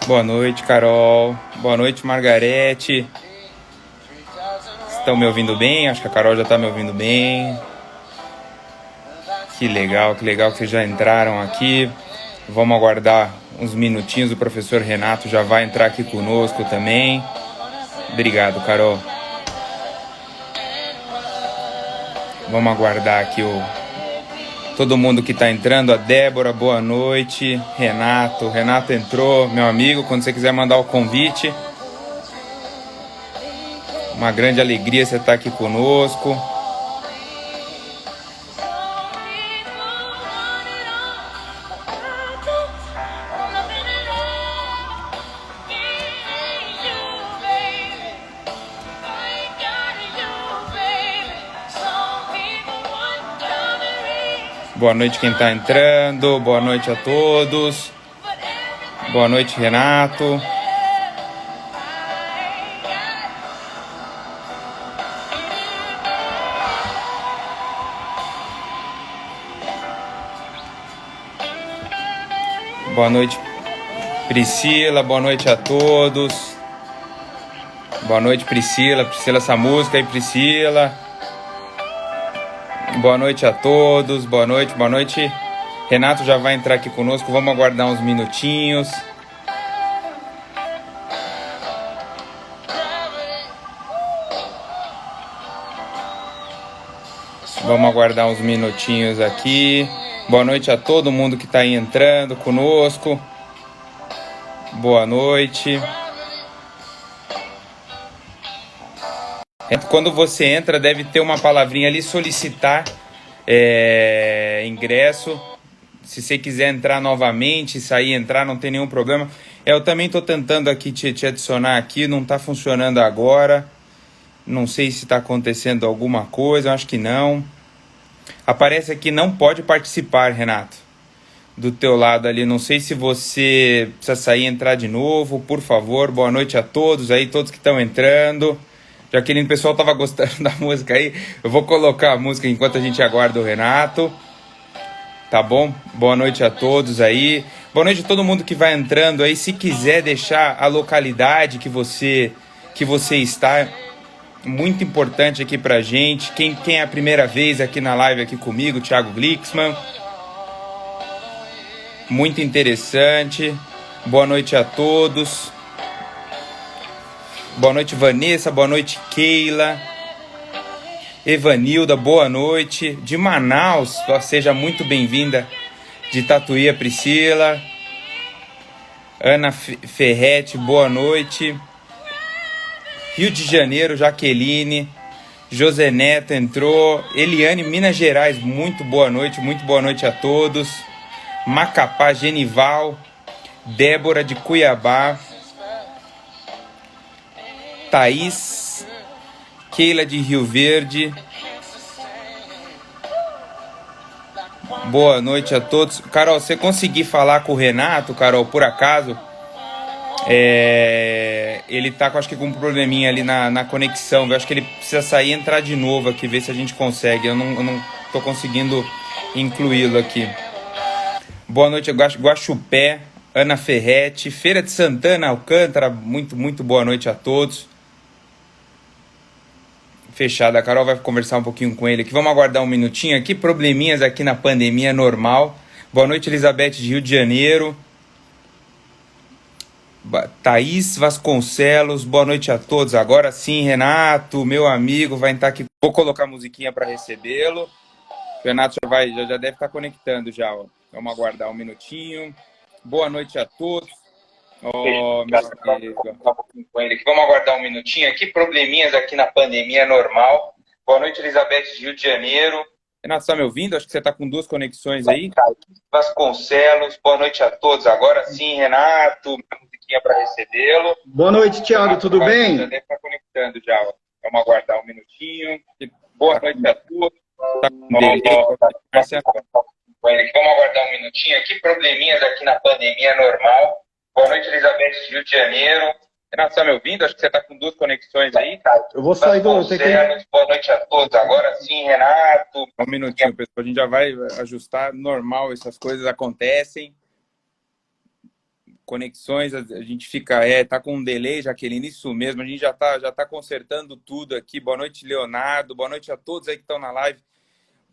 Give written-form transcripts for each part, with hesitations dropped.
Boa noite, Carol. Boa noite, Margarete. Estão me ouvindo bem? Acho que a Carol já está me ouvindo bem. Que legal que vocês já entraram aqui. Vamos aguardar uns minutinhos. O professor Renato já vai entrar aqui conosco também. Obrigado, Carol. Vamos aguardar aqui todo mundo que está entrando. A Débora, boa noite. Renato entrou, meu amigo. Quando você quiser mandar o convite, uma grande alegria você estar aqui conosco. Boa noite quem está entrando, boa noite a todos. Boa noite, Renato. Boa noite, Priscila, boa noite a todos. Boa noite, Priscila, essa música aí, Priscila. Boa noite a todos, boa noite. Renato já vai entrar aqui conosco, vamos aguardar uns minutinhos. Vamos aguardar uns minutinhos aqui. Boa noite a todo mundo que está aí entrando conosco. Boa noite. Quando você entra, deve ter uma palavrinha ali, solicitar ingresso. Se você quiser entrar novamente, sair, entrar, não tem nenhum problema. Eu também estou tentando aqui te adicionar aqui, não está funcionando agora. Não sei se está acontecendo alguma coisa, acho que não. Aparece aqui, não pode participar, Renato. Do teu lado ali, não sei se você precisa sair e entrar de novo, por favor. Boa noite a todos aí, todos que estão entrando. Jaqueline, o pessoal estava gostando da música aí. Eu vou colocar a música enquanto a gente aguarda o Renato. Tá bom? Boa noite a todos aí. Boa noite a todo mundo que vai entrando aí. Se quiser deixar a localidade que você está, muito importante aqui pra gente. Quem é a primeira vez aqui na live aqui comigo, Thiago Glixman. Muito interessante. Boa noite a todos. Boa noite, Vanessa. Boa noite, Keila. Evanilda, boa noite. De Manaus, seja muito bem-vinda. De Tatuí, a Priscila. Ana Ferretti, boa noite. Rio de Janeiro, Jaqueline. José Neto entrou. Eliane, Minas Gerais, muito boa noite a todos. Macapá, Genival. Débora, de Cuiabá. Thaís, Keila de Rio Verde. Boa noite a todos. Carol, você conseguir falar com o Renato, Carol, por acaso? Ele tá, acho que com um probleminha ali na conexão. Eu acho que ele precisa sair e entrar de novo aqui, ver se a gente consegue. Eu não tô conseguindo incluí-lo aqui. Boa noite, Guaxupé, Ana Ferretti, Feira de Santana, Alcântara. Muito boa noite a todos. Fechado, a Carol vai conversar um pouquinho com ele aqui. Vamos aguardar um minutinho aqui. Probleminhas aqui na pandemia normal. Boa noite, Elizabeth de Rio de Janeiro. Thaís Vasconcelos, boa noite a todos. Agora sim, Renato, meu amigo, vai estar aqui. Vou colocar a musiquinha para recebê-lo. O Renato já deve estar conectando já. Ó. Vamos aguardar um minutinho. Boa noite a todos. Oh, meu amigo. Vamos aguardar um minutinho aqui. Probleminhas aqui na pandemia normal. Boa noite, Elizabeth de Rio de Janeiro. Renato, está me ouvindo? Acho que você está com duas conexões aí. Vasconcelos, boa noite a todos. Agora sim, Renato, uma musiquinha para recebê-lo. Boa noite, Thiago, tudo bem? Já deve estar conectando já. Ó. Vamos aguardar um minutinho. Boa noite a todos. Tá com Vamos aguardar um minutinho aqui. Probleminhas aqui na pandemia normal. Boa noite, Elizabeth de Rio de Janeiro. Renato, está me ouvindo? Acho que você está com duas conexões aí. Eu vou sair do. Boa noite a todos. Agora sim, Renato. Um minutinho, pessoal. A gente já vai ajustar. Normal, essas coisas acontecem. Conexões, a gente fica, tá com um delay, Jaqueline, isso mesmo, a gente já tá consertando tudo aqui. Boa noite, Leonardo, boa noite a todos aí que estão na live.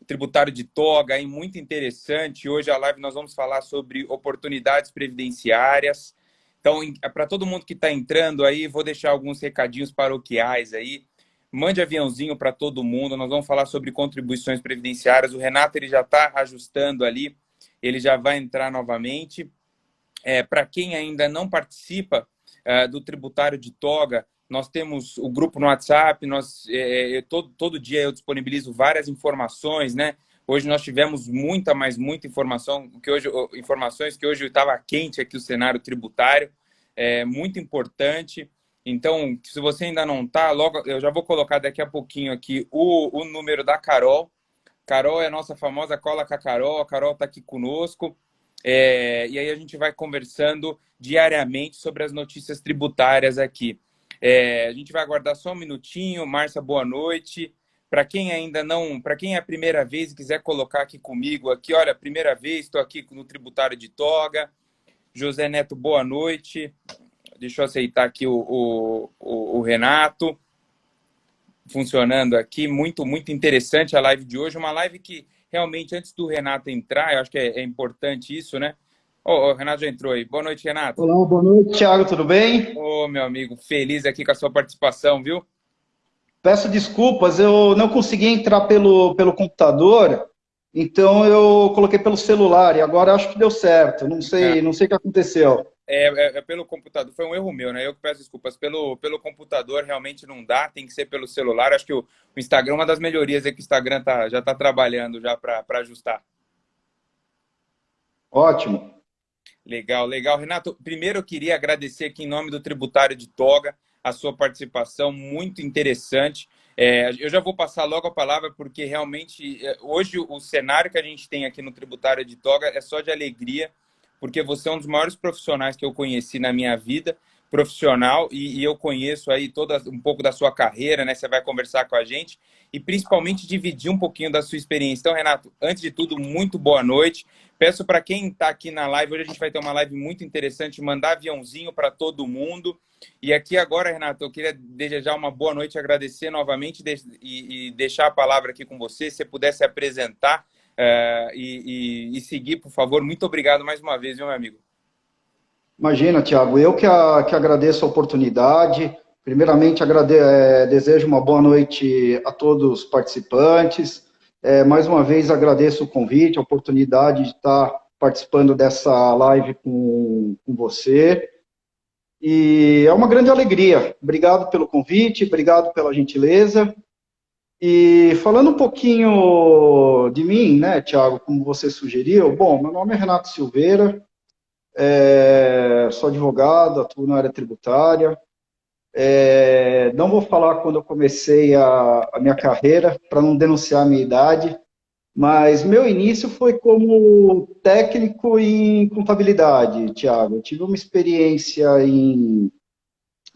O tributário de toga, aí, muito interessante. Hoje a live nós vamos falar sobre oportunidades previdenciárias. Então, para todo mundo que está entrando aí, vou deixar alguns recadinhos paroquiais aí. Mande aviãozinho para todo mundo, nós vamos falar sobre contribuições previdenciárias. O Renato ele já está ajustando ali, ele já vai entrar novamente. Para quem ainda não participa do tributário de toga, nós temos o grupo no WhatsApp, todo dia eu disponibilizo várias informações, né? Hoje nós tivemos muita informação, informações que hoje estava quente aqui o cenário tributário, muito importante. Então, se você ainda não está, logo eu já vou colocar daqui a pouquinho aqui o número da Carol. Carol é a nossa famosa Cola com a Carol está aqui conosco. E aí a gente vai conversando diariamente sobre as notícias tributárias aqui. A gente vai aguardar só um minutinho. Márcia, boa noite. Para quem ainda não, para quem é a primeira vez e quiser colocar aqui comigo, aqui, olha, primeira vez, estou aqui no tributário de toga. José Neto, boa noite. Deixa eu aceitar aqui o Renato. Funcionando aqui, muito interessante a live de hoje. Uma live que realmente, antes do Renato entrar, eu acho que é importante isso, né? O Renato já entrou aí. Boa noite, Renato. Olá, boa noite, Thiago, tudo bem? Meu amigo, feliz aqui com a sua participação, viu? Peço desculpas, eu não consegui entrar pelo computador, então eu coloquei pelo celular e agora acho que deu certo. Não sei o que aconteceu. Pelo computador, foi um erro meu, né? Eu que peço desculpas. Pelo computador realmente não dá, tem que ser pelo celular. Acho que o Instagram, uma das melhorias é que o Instagram já está trabalhando já para ajustar. Ótimo. Legal. Renato, primeiro eu queria agradecer aqui em nome do Tributário de Toga a sua participação, muito interessante. Eu já vou passar logo a palavra, porque realmente hoje o cenário que a gente tem aqui no Tributário de Toga é só de alegria, porque você é um dos maiores profissionais que eu conheci na minha vida profissional e eu conheço aí um pouco da sua carreira, né? Você vai conversar com a gente e principalmente dividir um pouquinho da sua experiência. Então, Renato, antes de tudo, muito boa noite. Peço para quem está aqui na live, hoje a gente vai ter uma live muito interessante, mandar aviãozinho para todo mundo. E aqui agora, Renato, eu queria desejar uma boa noite, agradecer novamente e deixar a palavra aqui com você, se você puder se apresentar e seguir, por favor. Muito obrigado mais uma vez, meu amigo. Imagina, Thiago, eu que agradeço a oportunidade. Primeiramente, desejo uma boa noite a todos os participantes. Mais uma vez, agradeço o convite, a oportunidade de estar participando dessa live com você. E é uma grande alegria. Obrigado pelo convite, obrigado pela gentileza. E falando um pouquinho de mim, né, Thiago, como você sugeriu, bom, meu nome é Renato Silveira, sou advogado, atuo na área tributária. Não vou falar quando eu comecei a minha carreira, para não denunciar a minha idade, mas meu início foi como técnico em contabilidade, Thiago. Eu tive uma experiência em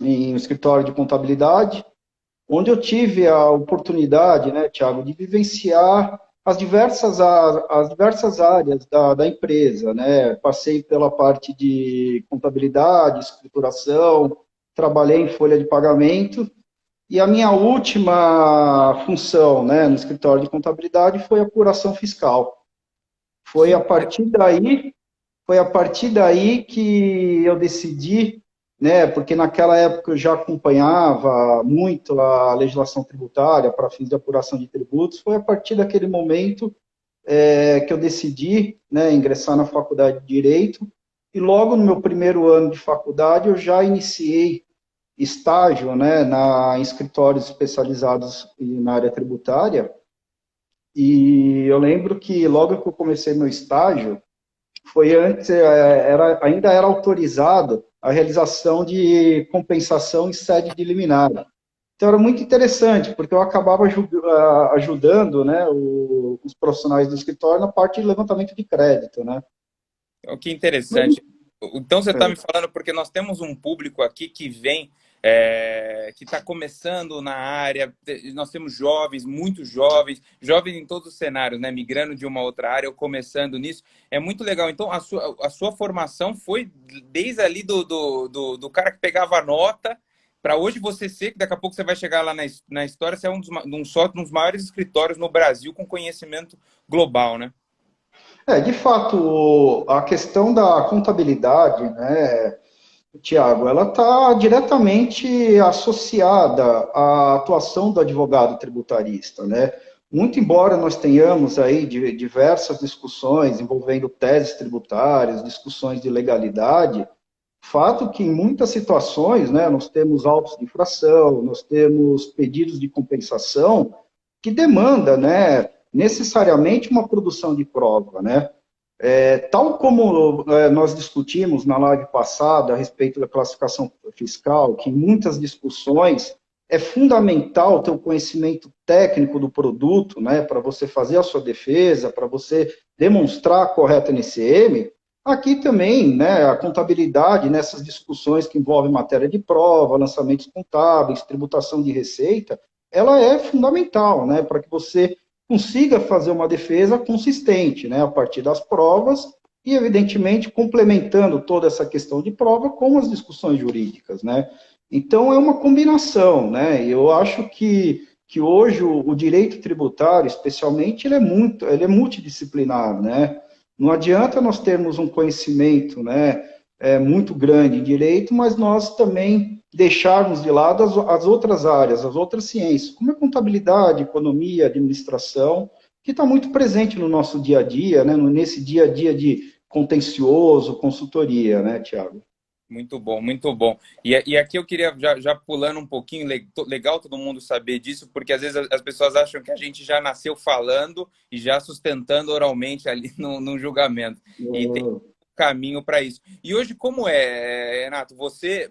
um escritório de contabilidade, onde eu tive a oportunidade, né, Thiago, de vivenciar as diversas áreas da empresa, né? Passei pela parte de contabilidade, escrituração, trabalhei em folha de pagamento, e a minha última função, né, no escritório de contabilidade foi apuração fiscal. Foi a partir daí que eu decidi, né, porque naquela época eu já acompanhava muito a legislação tributária para fins de apuração de tributos. Foi a partir daquele momento que eu decidi, né, ingressar na faculdade de Direito, e logo no meu primeiro ano de faculdade eu já iniciei estágio, né, em escritórios especializados na área tributária. E eu lembro que logo que eu comecei meu estágio, foi antes, ainda era autorizado a realização de compensação em sede de liminar. Então era muito interessante, porque eu acabava ajudando, né, os profissionais do escritório na parte de levantamento de crédito, né? Que interessante. Então, você está me falando, porque nós temos um público aqui que vem que está começando na área. Nós temos jovens, muitos jovens, jovens em todos os cenários, né? Migrando de uma outra área ou começando nisso. É muito legal. Então, a sua formação foi desde ali do cara que pegava a nota para hoje você ser, que daqui a pouco você vai chegar lá na história, você é um dos maiores escritórios no Brasil com conhecimento global, né? De fato, a questão da contabilidade, né, Tiago, ela está diretamente associada à atuação do advogado tributarista, né? Muito embora nós tenhamos aí diversas discussões envolvendo teses tributárias, discussões de legalidade, fato que em muitas situações, né, nós temos autos de infração, nós temos pedidos de compensação que demanda, né, necessariamente uma produção de prova, né? Tal como nós discutimos na live passada a respeito da classificação fiscal, que em muitas discussões é fundamental ter o conhecimento técnico do produto, né, para você fazer a sua defesa, para você demonstrar a correta NCM, aqui também, né, a contabilidade nessas discussões que envolvem matéria de prova, lançamentos contábeis, tributação de receita, ela é fundamental, né, para que você consiga fazer uma defesa consistente, né, a partir das provas e, evidentemente, complementando toda essa questão de prova com as discussões jurídicas, né. Então, é uma combinação, né, e eu acho que hoje o direito tributário, especialmente, ele é multidisciplinar, né. Não adianta nós termos um conhecimento, né, muito grande em direito, mas nós também deixarmos de lado as outras áreas, as outras ciências, como a contabilidade, economia, administração, que está muito presente no nosso dia a dia, né, nesse dia a dia de contencioso, consultoria, né, Tiago? Muito bom, muito bom. E aqui eu queria, já pulando um pouquinho, legal todo mundo saber disso, porque às vezes as pessoas acham que a gente já nasceu falando e já sustentando oralmente ali no julgamento. E tem caminho para isso. E hoje, como Renato? Você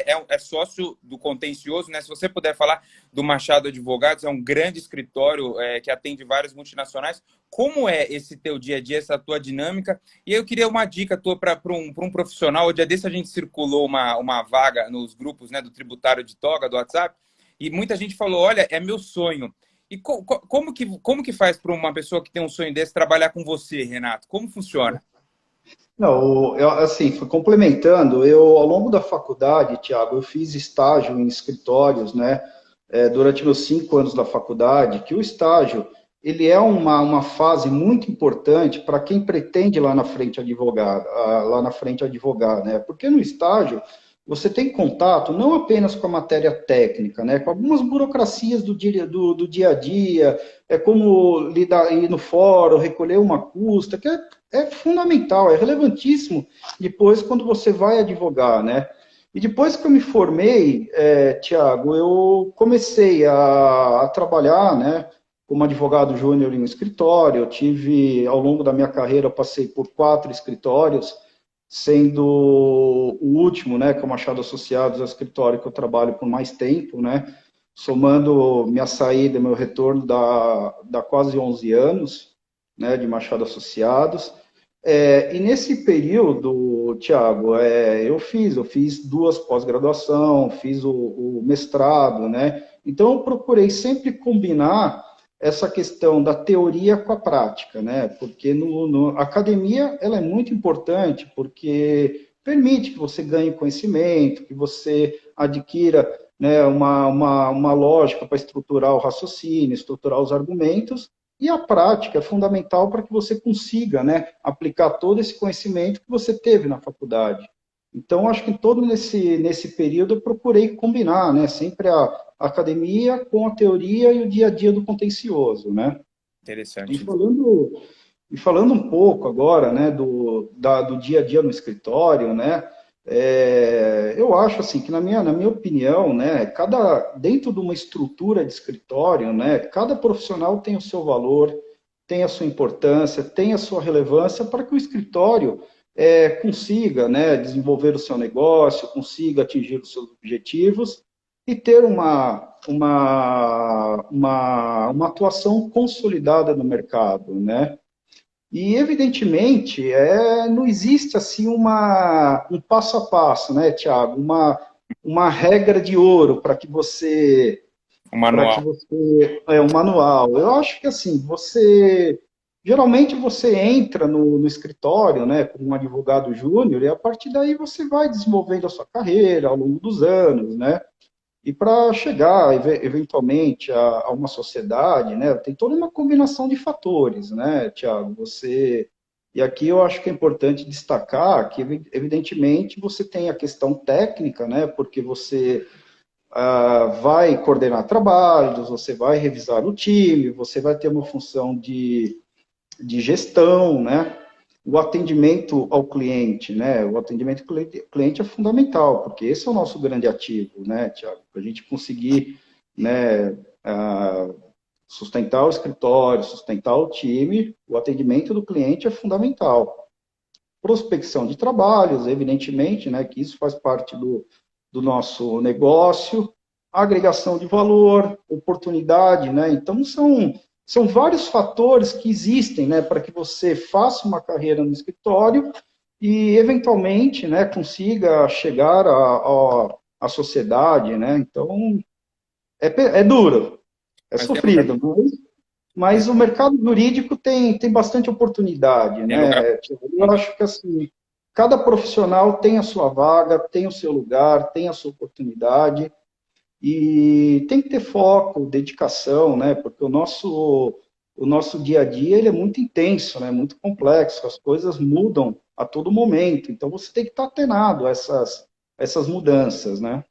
é sócio do Contencioso, né? Se você puder falar do Machado Advogados, é um grande escritório que atende várias multinacionais. Como é esse teu dia a dia, essa tua dinâmica? E eu queria uma dica tua para um profissional. O dia desse a gente circulou uma vaga nos grupos, né, do Tributário de Toga, do WhatsApp, e muita gente falou, olha, é meu sonho. E como que faz para uma pessoa que tem um sonho desse trabalhar com você, Renato? Como funciona? Não, assim, complementando, ao longo da faculdade, Tiago, eu fiz estágio em escritórios, né, durante meus 5 anos da faculdade, que o estágio, ele é uma fase muito importante para quem pretende lá na frente advogar, né, porque no estágio você tem contato não apenas com a matéria técnica, né, com algumas burocracias do dia a dia, como lidar, ir no fórum, recolher uma custa, que é fundamental, é relevantíssimo depois quando você vai advogar, né? E depois que eu me formei, Tiago, eu comecei a trabalhar, né, como advogado júnior em um escritório. Eu tive, ao longo da minha carreira, eu passei por 4 escritórios, sendo o último, né, que é o Machado Associados, é o escritório que eu trabalho por mais tempo, né, somando minha saída, meu retorno, dá quase 11 anos, né, de Machado Associados. E nesse período, Tiago, eu fiz 2 pós-graduação, fiz o mestrado, né? Então, eu procurei sempre combinar essa questão da teoria com a prática, né? Porque a academia ela é muito importante, porque permite que você ganhe conhecimento, que você adquira, né, uma lógica para estruturar o raciocínio, estruturar os argumentos, e a prática é fundamental para que você consiga, né, aplicar todo esse conhecimento que você teve na faculdade. Então, acho que todo nesse período eu procurei combinar, né, sempre a academia com a teoria e o dia a dia do contencioso, né? E Interessante. falando, e falando um pouco agora, né, do dia a dia no escritório, né, eu acho assim que na minha opinião, né, dentro de uma estrutura de escritório, né, cada profissional tem o seu valor, tem a sua importância, tem a sua relevância para que o escritório consiga, né, desenvolver o seu negócio, consiga atingir os seus objetivos e ter uma atuação consolidada no mercado, né? E, evidentemente, não existe assim um passo a passo, né, Tiago? uma regra de ouro para que você O manual. um manual. Eu acho que assim, geralmente você entra no escritório, né, como um advogado júnior, e a partir daí você vai desenvolvendo a sua carreira ao longo dos anos, né? E para chegar eventualmente a uma sociedade, né, tem toda uma combinação de fatores, né, Tiago? E aqui eu acho que é importante destacar que, evidentemente, você tem a questão técnica, né, porque você vai coordenar trabalhos, você vai revisar o time, você vai ter uma função de gestão, né? O atendimento ao cliente, né? O atendimento ao cliente é fundamental, porque esse é o nosso grande ativo, né, Tiago? Para a gente conseguir, né, sustentar o escritório, sustentar o time, o atendimento do cliente é fundamental. Prospecção de trabalhos, evidentemente, né, que isso faz parte do nosso negócio, agregação de valor, oportunidade, né? Então, são vários fatores que existem, né, para que você faça uma carreira no escritório e, eventualmente, né, consiga chegar à sociedade, né? Então, é duro, é Mas sofrido, mas o mercado jurídico tem bastante oportunidade, tem lugar né? Eu acho que assim, cada profissional tem a sua vaga, tem o seu lugar, tem a sua oportunidade e tem que ter foco, dedicação, né? Porque o nosso dia a dia ele é muito intenso, né? Muito complexo, as coisas mudam a todo momento, então você tem que estar atenado a essas mudanças, né?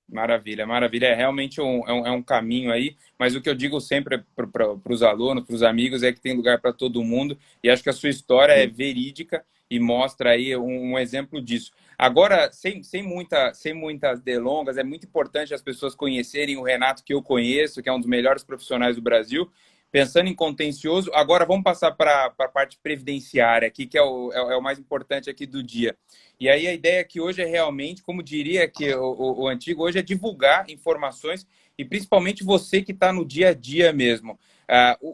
Maravilha, maravilha. É realmente um caminho aí, mas o que eu digo sempre para os alunos, para os amigos, é que tem lugar para todo mundo, e acho que a sua história é verídica e mostra aí um exemplo disso. Agora, sem muitas delongas, é muito importante as pessoas conhecerem o Renato que eu conheço, que é um dos melhores profissionais do Brasil. Pensando em contencioso, agora vamos passar para a parte previdenciária aqui, que é o mais importante aqui do dia. E aí a ideia aqui hoje é realmente, como diria que o antigo, hoje é divulgar informações e principalmente você que está no dia a dia mesmo.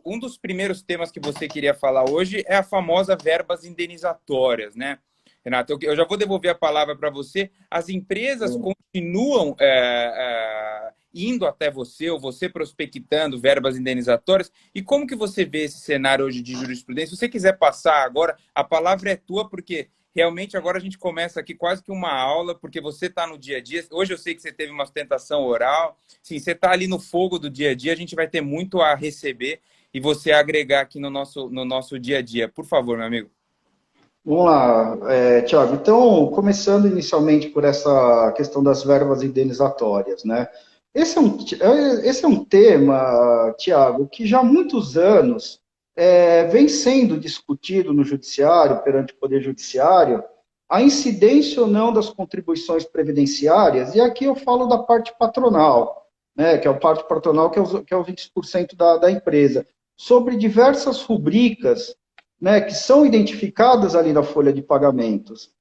Um dos primeiros temas que você queria falar hoje é a famosa verbas indenizatórias, né? Renato, eu já vou devolver a palavra para você. As empresas continuam indo até você, ou você prospectando verbas indenizatórias. E como que você vê esse cenário hoje de jurisprudência? Se você quiser passar agora, a palavra é tua, porque realmente agora a gente começa aqui quase que uma aula, porque você está no dia a dia. Hoje eu sei que você teve uma sustentação oral. Sim, você está ali no fogo do dia a dia, a gente vai ter muito a receber e você agregar aqui no nosso dia a dia. Por favor, meu amigo. Vamos lá, Tiago. Então, começando inicialmente por essa questão das verbas indenizatórias, né? Esse é um tema, Tiago, que já há muitos anos vem sendo discutido no judiciário, perante o Poder Judiciário, a incidência ou não das contribuições previdenciárias, e aqui eu falo da parte patronal, né, que é a parte patronal, que é o 20% da empresa, sobre diversas rubricas, né, que são identificadas ali na folha de pagamentos.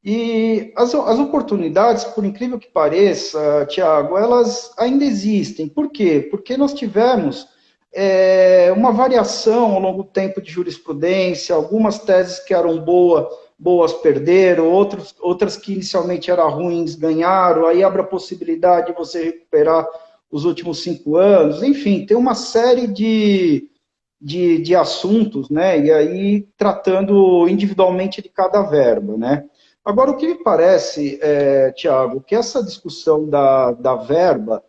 E as oportunidades, por incrível que pareça, Tiago, elas ainda existem. Por quê? Porque nós tivemos uma variação ao longo do tempo de jurisprudência, algumas teses que eram boas perderam, outras que inicialmente eram ruins ganharam, aí abre a possibilidade de você recuperar os últimos 5 anos. Enfim, tem uma série de assuntos, né? E aí tratando individualmente de cada verba, né? Agora, o que me parece, Tiago, que essa discussão da verba,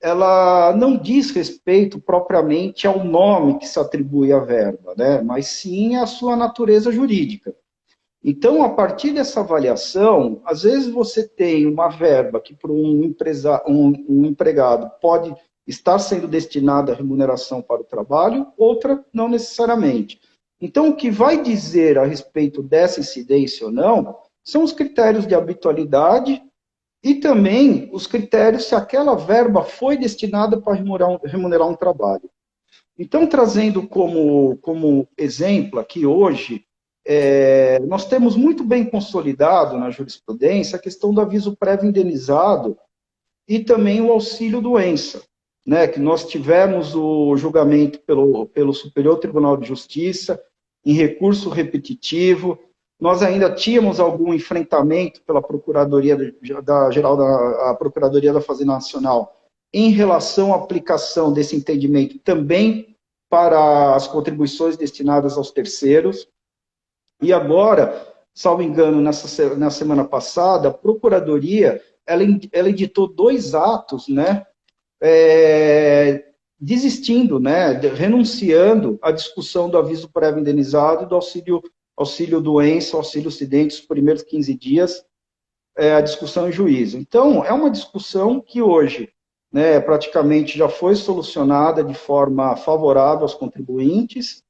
ela não diz respeito propriamente ao nome que se atribui à verba, né? Mas sim à sua natureza jurídica. Então, a partir dessa avaliação, às vezes você tem uma verba que para um empregado pode estar sendo destinada à remuneração para o trabalho, outra não necessariamente. Então, o que vai dizer a respeito dessa incidência ou não são os critérios de habitualidade e também os critérios se aquela verba foi destinada para remunerar um trabalho. Então, trazendo como exemplo aqui hoje, nós temos muito bem consolidado na jurisprudência a questão do aviso prévio indenizado e também o auxílio-doença, né, que nós tivemos o julgamento pelo Superior Tribunal de Justiça, em recurso repetitivo, nós ainda tínhamos algum enfrentamento pela Procuradoria Geral a Procuradoria da Fazenda Nacional em relação à aplicação desse entendimento também para as contribuições destinadas aos terceiros. E agora, salvo engano, na semana passada, a Procuradoria ela editou 2 atos, né, desistindo, né, renunciando à discussão do aviso prévio indenizado e do auxílio doença, auxílio acidente, os primeiros 15 dias, a discussão em juízo. Então, é uma discussão que hoje, né, praticamente já foi solucionada de forma favorável aos contribuintes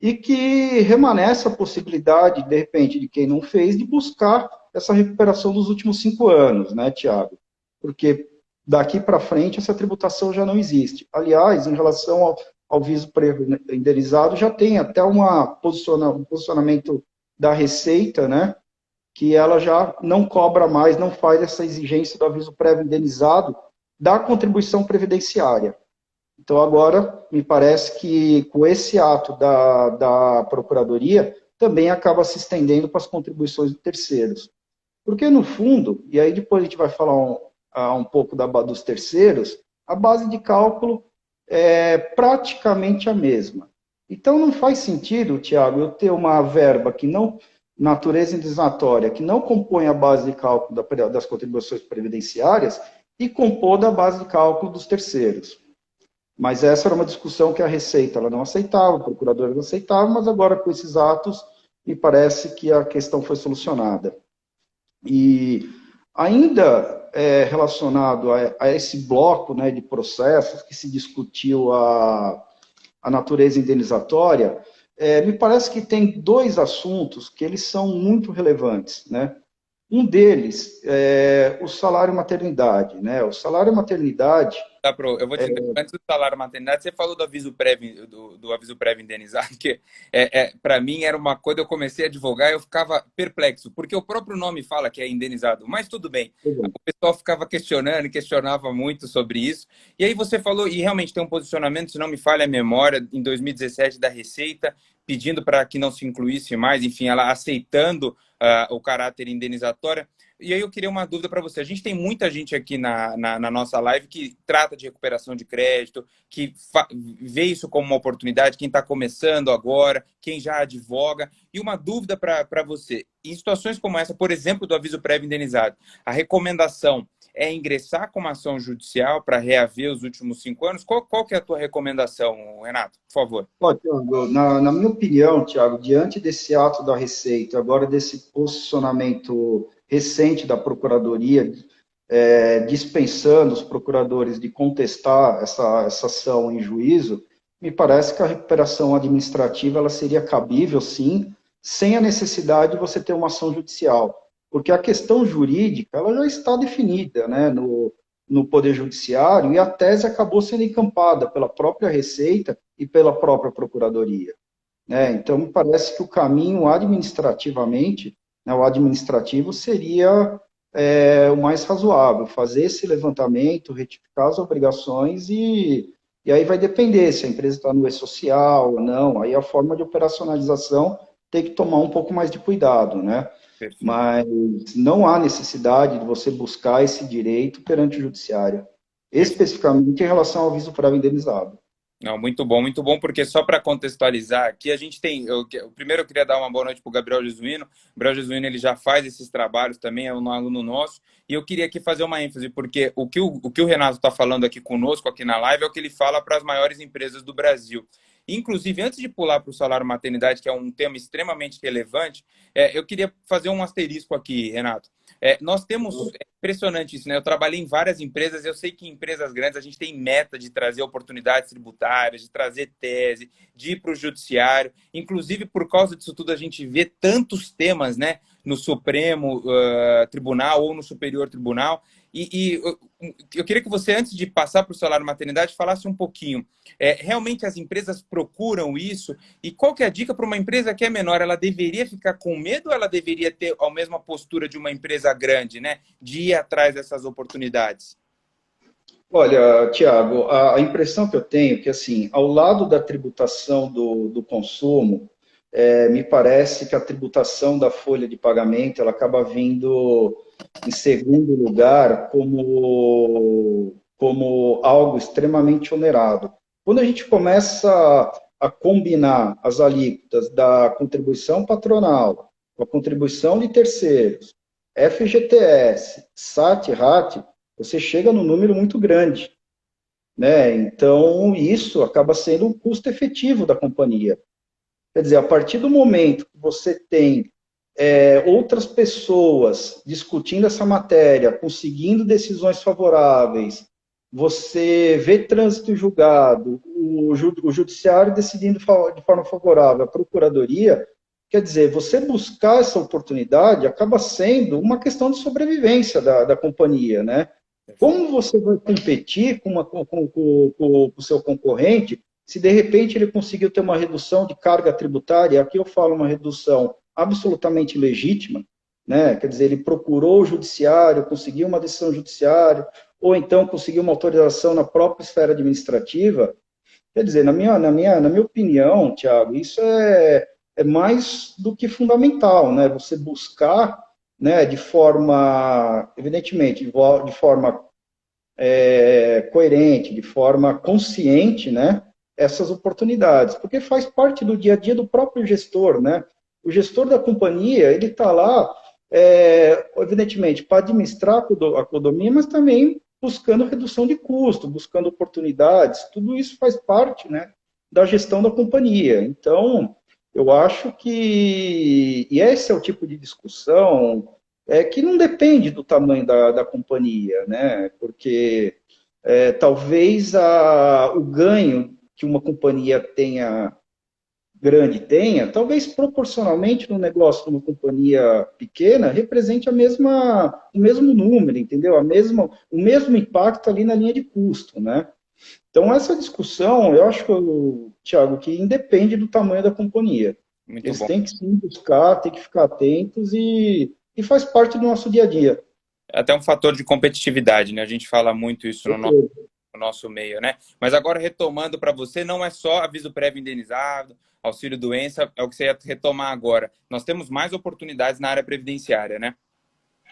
e que remanesce a possibilidade, de repente, de quem não fez, de buscar essa recuperação dos últimos 5 anos, né, Tiago? Porque daqui para frente essa tributação já não existe. Aliás, em relação ao viso prévio indenizado, já tem até um posicionamento da Receita, né, que ela já não cobra mais, não faz essa exigência do aviso prévio indenizado da contribuição previdenciária. Então, agora, me parece que com esse ato da Procuradoria, também acaba se estendendo para as contribuições de terceiros. Porque, no fundo, e aí depois a gente vai falar um pouco dos terceiros, a base de cálculo é praticamente a mesma. Então, não faz sentido, Tiago, eu ter uma verba que não, natureza indenizatória, que não compõe a base de cálculo das contribuições previdenciárias e compor da base de cálculo dos terceiros. Mas essa era uma discussão que a Receita ela não aceitava, o procurador não aceitava, mas agora com esses atos, me parece que a questão foi solucionada. E ainda relacionado a esse bloco, né, de processos que se discutiu a natureza indenizatória, me parece que tem 2 assuntos que eles são muito relevantes, né? Um deles é o salário maternidade, né? O salário maternidade. Eu vou te dizer, antes do salário maternidade, você falou do aviso prévio, do aviso prévio indenizado, que para mim era uma coisa, eu comecei a advogar e eu ficava perplexo, porque o próprio nome fala que é indenizado, mas tudo bem. O pessoal ficava questionando, questionava muito sobre isso. E aí você falou, e realmente tem um posicionamento, se não me falha a memória, em 2017 da Receita, pedindo para que não se incluísse mais, enfim, ela aceitando o caráter indenizatório. E aí eu queria uma dúvida para você. A gente tem muita gente aqui na nossa live que trata de recuperação de crédito, que vê isso como uma oportunidade, quem está começando agora, quem já advoga. E uma dúvida para você. Em situações como essa, por exemplo, do aviso prévio indenizado, a recomendação é ingressar com uma ação judicial para reaver os últimos 5 anos? Qual que é a tua recomendação, Renato? Por favor. Tiago, na minha opinião, Tiago, diante desse ato da Receita, agora desse posicionamento recente da Procuradoria, dispensando os procuradores de contestar essa ação em juízo, me parece que a recuperação administrativa ela seria cabível, sim, sem a necessidade de você ter uma ação judicial. Porque a questão jurídica ela já está definida, né, no Poder Judiciário, e a tese acabou sendo encampada pela própria Receita e pela própria Procuradoria, né? Então, me parece que o caminho administrativamente, né, o administrativo seria o mais razoável, fazer esse levantamento, retificar as obrigações e aí vai depender se a empresa está no e-social ou não, aí a forma de operacionalização tem que tomar um pouco mais de cuidado, né? Perfeito. Mas não há necessidade de você buscar esse direito perante o judiciário, especificamente em relação ao aviso prévio indenizado. Não, muito bom, porque só para contextualizar aqui, a gente tem. Primeiro eu queria dar uma boa noite para o Gabriel Jesuíno. O Gabriel Jesuíno ele já faz esses trabalhos também, é um aluno nosso, e eu queria aqui fazer uma ênfase, porque o que o Renato está falando aqui conosco, aqui na live, é o que ele fala para as maiores empresas do Brasil. Inclusive, antes de pular para o salário maternidade, que é um tema extremamente relevante, eu queria fazer um asterisco aqui, Renato. Nós temos, é impressionante isso, né? Eu trabalhei em várias empresas, eu sei que em empresas grandes a gente tem meta de trazer oportunidades tributárias, de trazer tese, de ir para o judiciário. Inclusive, por causa disso tudo, a gente vê tantos temas, né? No Supremo Tribunal ou no Superior Tribunal. E eu queria que você, antes de passar para o salário maternidade, falasse um pouquinho. Realmente as empresas procuram isso? E qual que é a dica para uma empresa que é menor? Ela deveria ficar com medo ou ela deveria ter a mesma postura de uma empresa grande, né? De ir atrás dessas oportunidades? Olha, Tiago, a impressão que eu tenho é que, assim, ao lado da tributação do consumo, me parece que a tributação da folha de pagamento ela acaba vindo em segundo lugar como algo extremamente onerado. Quando a gente começa a combinar as alíquotas da contribuição patronal, com a contribuição de terceiros, FGTS, SAT, RAT, você chega num número muito grande, né? Então, isso acaba sendo um custo efetivo da companhia. Quer dizer, a partir do momento que você tem outras pessoas discutindo essa matéria, conseguindo decisões favoráveis, você vê trânsito julgado, o judiciário decidindo de forma favorável, a procuradoria, quer dizer, você buscar essa oportunidade acaba sendo uma questão de sobrevivência da companhia, né? Como você vai competir com o seu concorrente se de repente ele conseguiu ter uma redução de carga tributária? Aqui eu falo uma redução absolutamente legítima, né? Quer dizer, ele procurou o judiciário, conseguiu uma decisão judiciária, ou então conseguiu uma autorização na própria esfera administrativa. Quer dizer, na minha opinião, Tiago, isso é mais do que fundamental, né? Você buscar, né, de forma, evidentemente, de forma coerente, de forma consciente, né, essas oportunidades, porque faz parte do dia a dia do próprio gestor, né? O gestor da companhia, ele está lá, evidentemente, para administrar a codomia, mas também buscando redução de custo, buscando oportunidades, tudo isso faz parte, né, da gestão da companhia. Então, eu acho que e esse é o tipo de discussão que não depende do tamanho da companhia, né? Porque talvez o ganho que uma companhia tenha, talvez proporcionalmente no negócio de uma companhia pequena, represente o mesmo número, entendeu? O mesmo impacto ali na linha de custo, né? Então, essa discussão, eu acho, Thiago, que independe do tamanho da companhia. Muito Eles bom. têm que sim buscar, têm que ficar atentos e faz parte do nosso dia a dia. É até um fator de competitividade, né? A gente fala muito isso no nosso meio, né? Mas agora, retomando para você, não é só aviso prévio indenizado, auxílio-doença, é o que você ia retomar agora. Nós temos mais oportunidades na área previdenciária, né?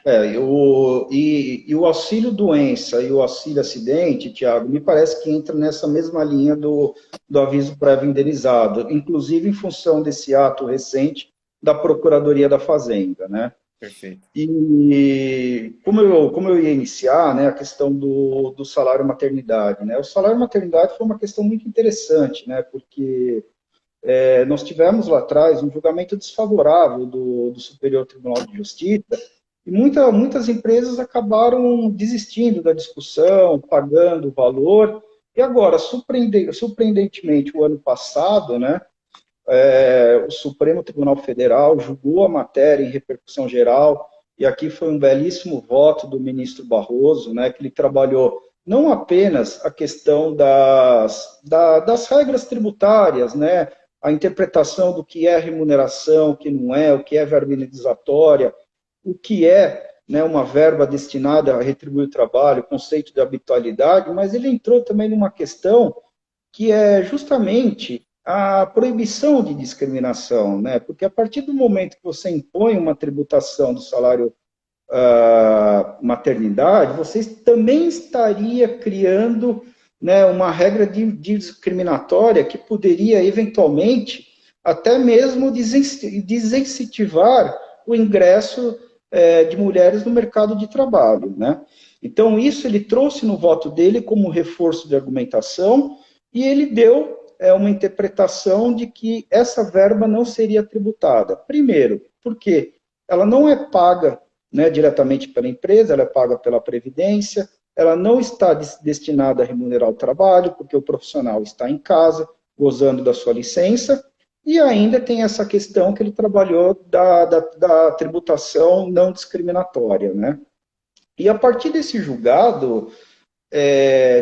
E o auxílio-doença e o auxílio-acidente, Tiago, me parece que entra nessa mesma linha do aviso prévio indenizado, inclusive em função desse ato recente da Procuradoria da Fazenda, né? Perfeito. E como eu ia iniciar, né, a questão do salário maternidade, né? O salário maternidade foi uma questão muito interessante, né? Porque nós tivemos lá atrás um julgamento desfavorável do Superior Tribunal de Justiça e muitas empresas acabaram desistindo da discussão, pagando o valor. E agora, surpreendentemente, o ano passado, né, o Supremo Tribunal Federal julgou a matéria em repercussão geral, e aqui foi um belíssimo voto do ministro Barroso, né, que ele trabalhou não apenas a questão das regras tributárias, né, a interpretação do que é remuneração, o que não é, o que é verba indenizatória, o que é, né, uma verba destinada a retribuir o trabalho, o conceito de habitualidade, mas ele entrou também numa questão que é justamente a proibição de discriminação, né? Porque a partir do momento que você impõe uma tributação do salário maternidade, você também estaria criando, né, uma regra discriminatória que poderia, eventualmente, até mesmo desincentivar o ingresso de mulheres no mercado de trabalho, né? Então, isso ele trouxe no voto dele como reforço de argumentação e ele deu uma interpretação de que essa verba não seria tributada. Primeiro, porque ela não é paga, né, diretamente pela empresa, ela é paga pela Previdência, ela não está destinada a remunerar o trabalho, porque o profissional está em casa, gozando da sua licença, e ainda tem essa questão que ele trabalhou da tributação não discriminatória, né? E a partir desse julgado,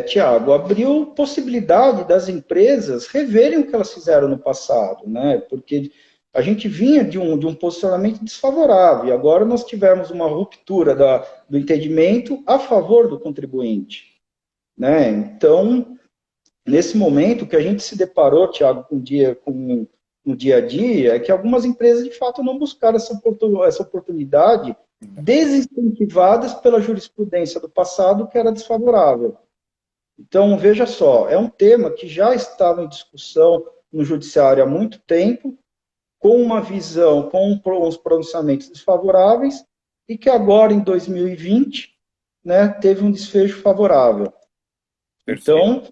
Tiago, abriu possibilidade das empresas reverem o que elas fizeram no passado, né? Porque a gente vinha de um posicionamento desfavorável, e agora nós tivemos uma ruptura do entendimento a favor do contribuinte, né? Então, nesse momento que a gente se deparou, Tiago, no dia a dia é que algumas empresas, de fato, não buscaram essa oportunidade, desincentivadas pela jurisprudência do passado, que era desfavorável. Então, veja só, é um tema que já estava em discussão no judiciário há muito tempo, com uma visão, com uns pronunciamentos desfavoráveis, e que agora, em 2020, né, teve um desfecho favorável. Perfeito. Então,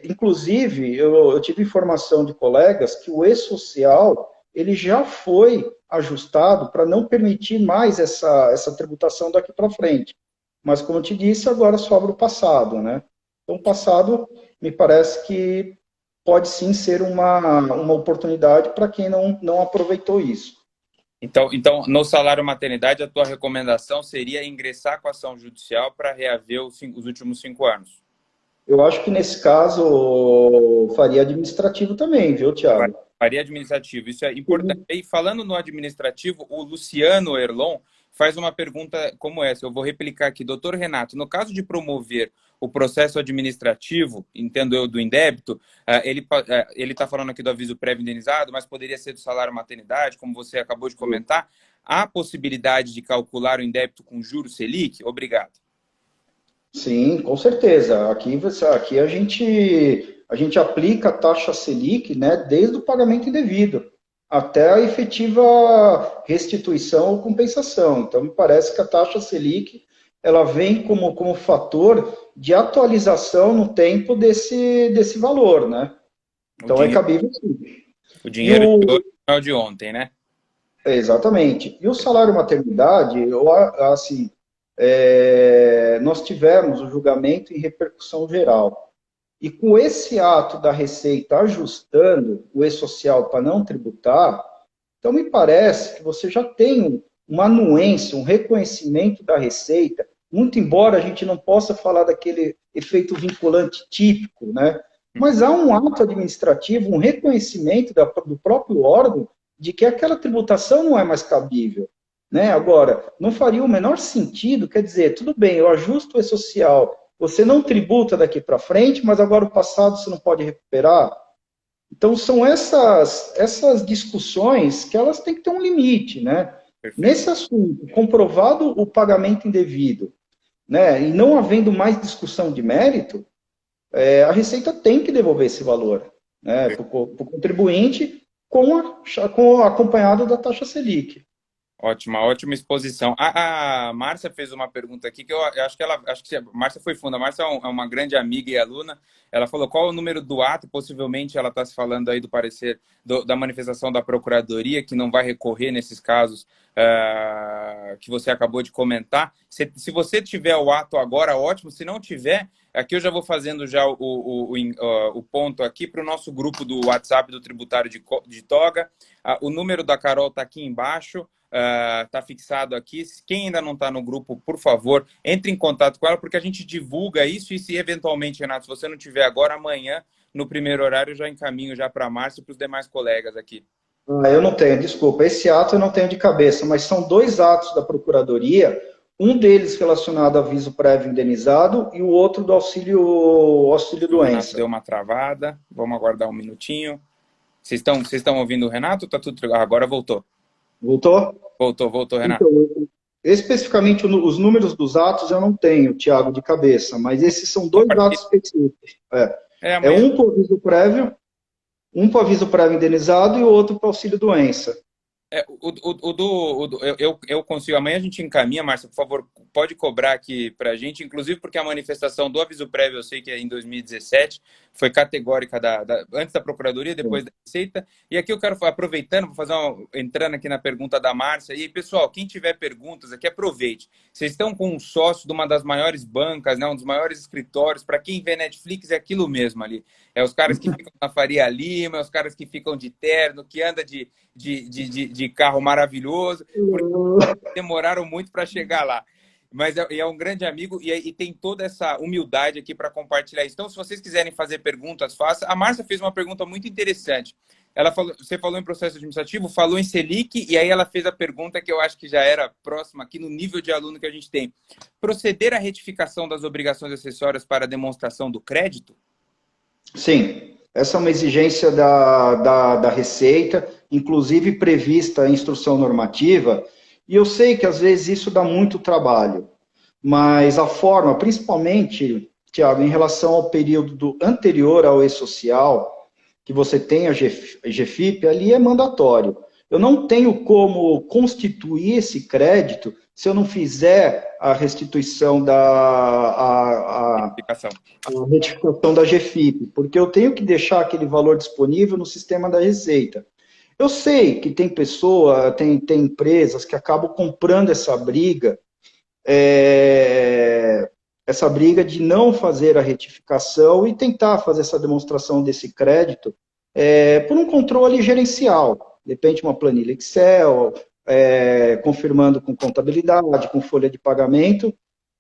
inclusive, eu tive informação de colegas que o e-social ele já foi ajustado para não permitir mais essa tributação daqui para frente. Mas, como eu te disse, agora sobra o passado, né? Então, o passado, me parece que pode sim ser uma oportunidade para quem não aproveitou isso. Então, no salário maternidade, a tua recomendação seria ingressar com a ação judicial para reaver os últimos 5 anos. Eu acho que nesse caso faria administrativo também, viu, Tiago? Faria administrativo, isso é importante. E falando no administrativo, o Luciano Erlon faz uma pergunta como essa. Eu vou replicar aqui. Doutor Renato, no caso de promover o processo administrativo, entendo eu, do indébito, ele está falando aqui do aviso prévio indenizado, mas poderia ser do salário maternidade, como você acabou de comentar. Há possibilidade de calcular o indébito com juros Selic? Obrigado. Sim, com certeza. Aqui a gente aplica a taxa Selic, né, desde o pagamento indevido até a efetiva restituição ou compensação. Então, me parece que a taxa Selic ela vem como fator de atualização no tempo desse valor, né? O Então, é dinheiro, cabível sim. o E dinheiro de hoje não é o de ontem, né? exatamente. E o salário maternidade, assim, nós tivemos o julgamento em repercussão geral. E com esse ato da Receita ajustando o e-social para não tributar, então me parece que você já tem uma anuência, um reconhecimento da Receita, muito embora a gente não possa falar daquele efeito vinculante típico, né? Mas há um ato administrativo, um reconhecimento do próprio órgão de que aquela tributação não é mais cabível. Né? Agora, não faria o menor sentido, quer dizer, tudo bem, eu ajusto o e-social, você não tributa daqui para frente, mas agora o passado você não pode recuperar. Então, são essas discussões que elas têm que ter um limite, né? Perfeito. Nesse assunto, comprovado o pagamento indevido, né, e não havendo mais discussão de mérito, a Receita tem que devolver esse valor, né, para o contribuinte acompanhado da taxa Selic. Ótima exposição. A Márcia fez uma pergunta aqui que eu acho que a Márcia foi funda. A Márcia é uma grande amiga e aluna. Ela falou qual é o número do ato. Possivelmente ela está se falando aí do parecer da manifestação da Procuradoria, que não vai recorrer nesses casos que você acabou de comentar. Se você tiver o ato agora, ótimo. Se não tiver, aqui eu já vou fazendo já o ponto aqui para o nosso grupo do WhatsApp do Tributário de Toga. O número da Carol está aqui embaixo. Está fixado aqui. Quem ainda não está no grupo, por favor, entre em contato com ela, porque a gente divulga isso e se eventualmente, Renato, se você não tiver agora, amanhã, no primeiro horário, eu já encaminho já para a Márcia e para os demais colegas aqui. Eu não tenho, desculpa. Esse ato eu não tenho de cabeça, mas são dois atos da Procuradoria, um deles relacionado ao aviso prévio indenizado e o outro do auxílio O Renato doença. deu uma travada. Vamos aguardar um minutinho. Vocês estão ouvindo o Renato? Tá tudo. Agora voltou. Voltou? Voltou, Renato. Então, especificamente os números dos atos eu não tenho, Tiago, de cabeça, mas esses são dois atos específicos. Amanhã. Um para o aviso prévio, um para o aviso prévio indenizado e o outro para o auxílio doença. Eu consigo. Amanhã a gente encaminha, Márcia, por favor, pode cobrar aqui para a gente, inclusive porque a manifestação do aviso prévio, eu sei que é em 2017, foi categórica antes da Procuradoria, depois da Receita. E aqui eu quero, aproveitando, entrando aqui na pergunta da Márcia. E pessoal, quem tiver perguntas aqui, aproveite. Vocês estão com um sócio de uma das maiores bancas, né, um dos maiores escritórios. Para quem vê Netflix, é aquilo mesmo ali. É os caras que ficam na Faria Lima, é os caras que ficam de terno, que anda de carro maravilhoso, porque demoraram muito para chegar lá. Mas é um grande amigo e tem toda essa humildade aqui para compartilhar isso. Então, se vocês quiserem fazer perguntas, faça. A Márcia fez uma pergunta muito interessante. Você falou em processo administrativo, falou em Selic, e aí ela fez a pergunta que eu acho que já era próxima aqui no nível de aluno que a gente tem. Proceder à retificação das obrigações acessórias para demonstração do crédito? Sim. Essa é uma exigência da Receita, inclusive prevista em instrução normativa, e eu sei que às vezes isso dá muito trabalho, mas a forma, principalmente, Tiago, em relação ao período anterior ao E-Social, que você tem a GFIP, ali é mandatório. Eu não tenho como constituir esse crédito se eu não fizer a restituição Explicação. a retificação da GFIP, porque eu tenho que deixar aquele valor disponível no sistema da Receita. Eu sei que tem tem empresas que acabam comprando essa briga de não fazer a retificação e tentar fazer essa demonstração desse crédito por um controle gerencial. De repente, uma planilha Excel, confirmando com contabilidade, com folha de pagamento,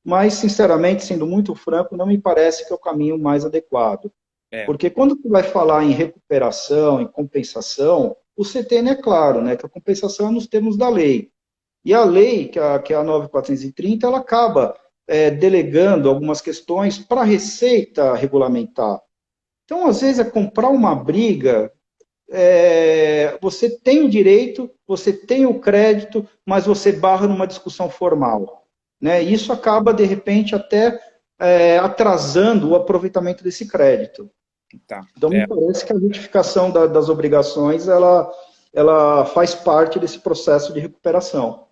mas, sinceramente, sendo muito franco, não me parece que é o caminho mais adequado. É, Porque quando tu vai falar em recuperação, em compensação, o CTN é claro, né, que a compensação é nos termos da lei. E a lei, que é a 9.430, ela acaba delegando algumas questões para a Receita regulamentar. Então, às vezes, é comprar uma briga, você tem o direito, você tem o crédito, mas você barra numa discussão formal. Né? E isso acaba, de repente, até atrasando o aproveitamento desse crédito. tá. Então, me parece que a retificação das obrigações, ela faz parte desse processo de recuperação.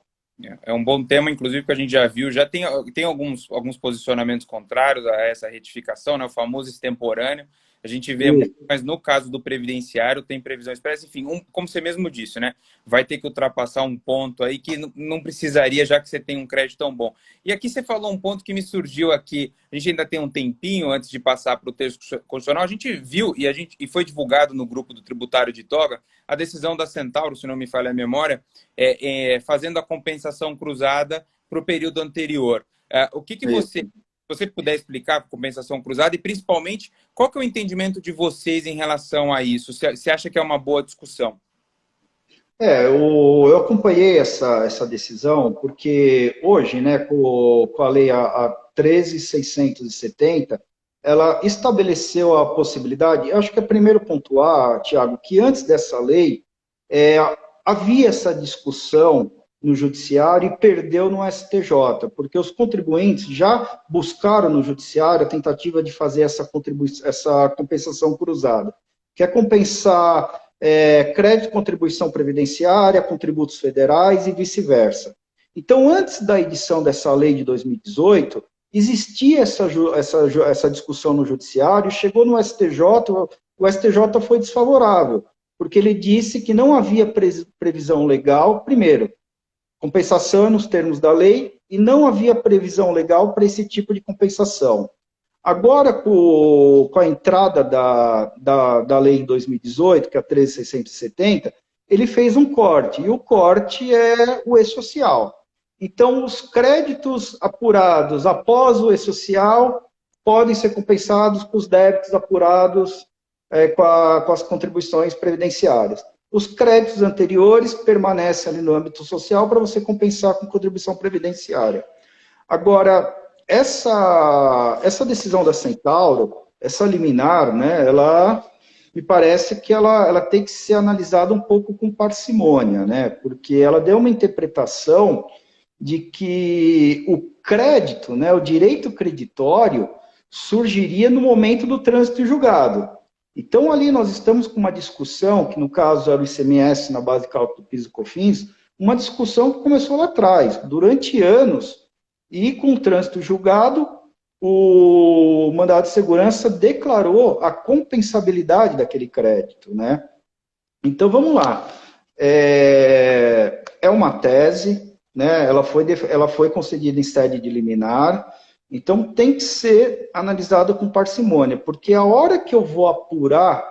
É um bom tema, inclusive, que a gente já viu. Já tem alguns posicionamentos contrários a essa retificação, né? O famoso extemporâneo. A gente vê muito, mas no caso do previdenciário tem previsão expressa. Enfim, como você mesmo disse, né? Vai ter que ultrapassar um ponto aí que não precisaria, já que você tem um crédito tão bom. E aqui você falou um ponto que me surgiu aqui. A gente ainda tem um tempinho antes de passar para o texto constitucional. A gente viu e foi divulgado no grupo do Tributário de Toga a decisão da Centauro, se não me falha a memória, fazendo a compensação cruzada para o período anterior. O que você puder explicar a compensação cruzada e, principalmente, qual que é o entendimento de vocês em relação a isso? Você acha que é uma boa discussão? Eu acompanhei essa decisão porque hoje, né, com a lei a 13.670, ela estabeleceu a possibilidade, eu acho que é primeiro pontuar, Tiago, que antes dessa lei havia essa discussão no judiciário e perdeu no STJ, porque os contribuintes já buscaram no judiciário a tentativa de fazer essa compensação cruzada, que é compensar crédito, contribuição previdenciária, contributos federais e vice-versa. Então, antes da edição dessa lei de 2018, existia essa discussão no judiciário, chegou no STJ, o STJ foi desfavorável, porque ele disse que não havia previsão legal, primeiro, compensação nos termos da lei, e não havia previsão legal para esse tipo de compensação. Agora, com a entrada da lei em 2018, que é a 13.670, ele fez um corte, e o corte é o E-Social. Então, os créditos apurados após o E-Social podem ser compensados com os débitos apurados com as contribuições previdenciárias. Os créditos anteriores permanecem ali no âmbito social para você compensar com contribuição previdenciária. Agora, essa decisão da Centauro, essa liminar, né, ela me parece que ela tem que ser analisada um pouco com parcimônia, né, porque ela deu uma interpretação de que o crédito, né, o direito creditório, surgiria no momento do trânsito julgado. Então, ali nós estamos com uma discussão, que no caso era o ICMS na base de cálculo do PIS e COFINS, uma discussão que começou lá atrás, durante anos, e com o trânsito julgado, o mandado de segurança declarou a compensabilidade daquele crédito, né? Então, vamos lá. É uma tese, né? Ela foi concedida em sede de liminar, então tem que ser analisado com parcimônia, porque a hora que eu vou apurar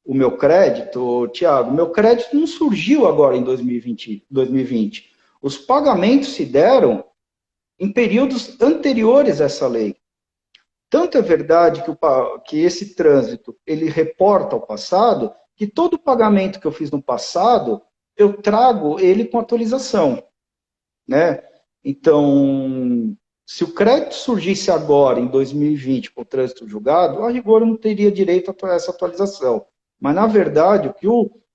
o meu crédito, Tiago, meu crédito não surgiu agora em 2020. Os pagamentos se deram em períodos anteriores a essa lei. Tanto é verdade que esse trânsito, ele reporta ao passado, que todo pagamento que eu fiz no passado, eu trago ele com atualização, né? Então, Se o crédito surgisse agora, em 2020, com o trânsito julgado, a rigor eu não teria direito a essa atualização. Mas, na verdade,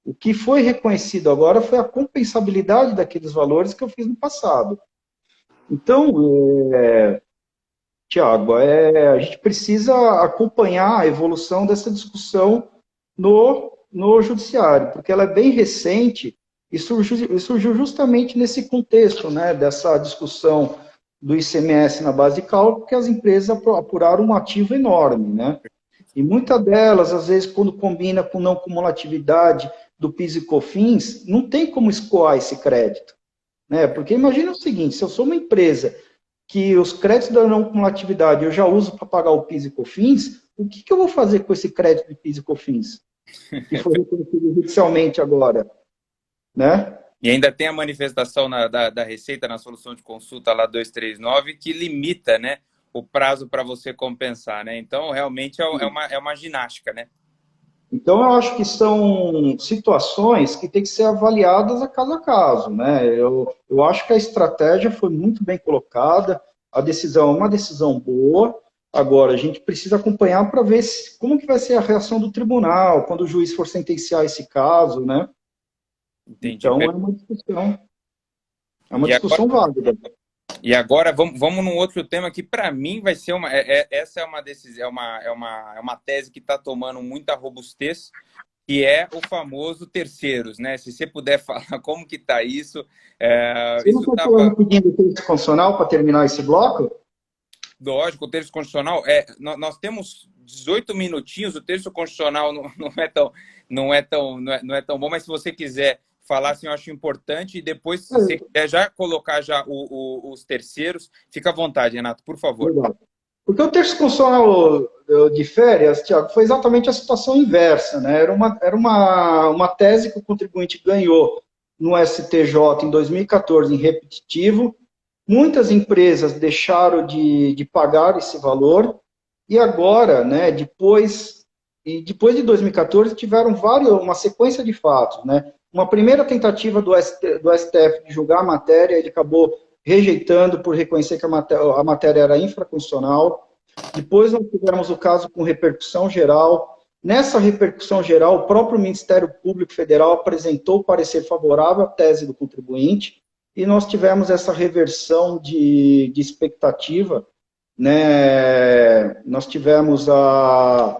o que foi reconhecido agora foi a compensabilidade daqueles valores que eu fiz no passado. Então, Tiago, a gente precisa acompanhar a evolução dessa discussão no judiciário, porque ela é bem recente e surgiu justamente nesse contexto, né, dessa discussão do ICMS na base de cálculo, que as empresas apuraram um ativo enorme, né? E muitas delas, às vezes, quando combina com não cumulatividade do PIS e COFINS, não tem como escoar esse crédito, né? Porque imagina o seguinte, se eu sou uma empresa que os créditos da não cumulatividade eu já uso para pagar o PIS e COFINS, o que eu vou fazer com esse crédito de PIS e COFINS? Que foi reconhecido judicialmente agora, né? E ainda tem a manifestação da Receita na solução de consulta lá 239 que limita, né, o prazo para você compensar, né? Então, realmente é uma ginástica, né? Então, eu acho que são situações que têm que ser avaliadas a caso, né? Eu acho que a estratégia foi muito bem colocada, a decisão é uma decisão boa. Agora, a gente precisa acompanhar para ver como que vai ser a reação do tribunal, quando o juiz for sentenciar esse caso, né? Entendi. Então, é uma discussão válida. E agora vamos num outro tema que para mim vai ser essa é uma decisão, é uma tese que está tomando muita robustez, que é o famoso terceiros, né? Se você puder falar como que está isso, Você não está falando pedindo texto constitucional para terminar esse bloco? Lógico, o texto constitucional nós temos 18 minutinhos, o texto constitucional não é tão bom, mas se você quiser falar, assim, eu acho importante, e depois, se você quiser já colocar já os terceiros, fica à vontade, Renato, por favor. Legal. Porque o texto constitucional de férias, Tiago, foi exatamente a situação inversa, né? Era uma tese que o contribuinte ganhou no STJ em 2014 em repetitivo. Muitas empresas deixaram de pagar esse valor e agora, né, depois de 2014, tiveram uma sequência de fatos, né? Uma primeira tentativa do STF de julgar a matéria, ele acabou rejeitando por reconhecer que a matéria era infraconstitucional. Depois nós tivemos o caso com repercussão geral. Nessa repercussão geral, o próprio Ministério Público Federal apresentou parecer favorável à tese do contribuinte e nós tivemos essa reversão de expectativa, né? Nós tivemos a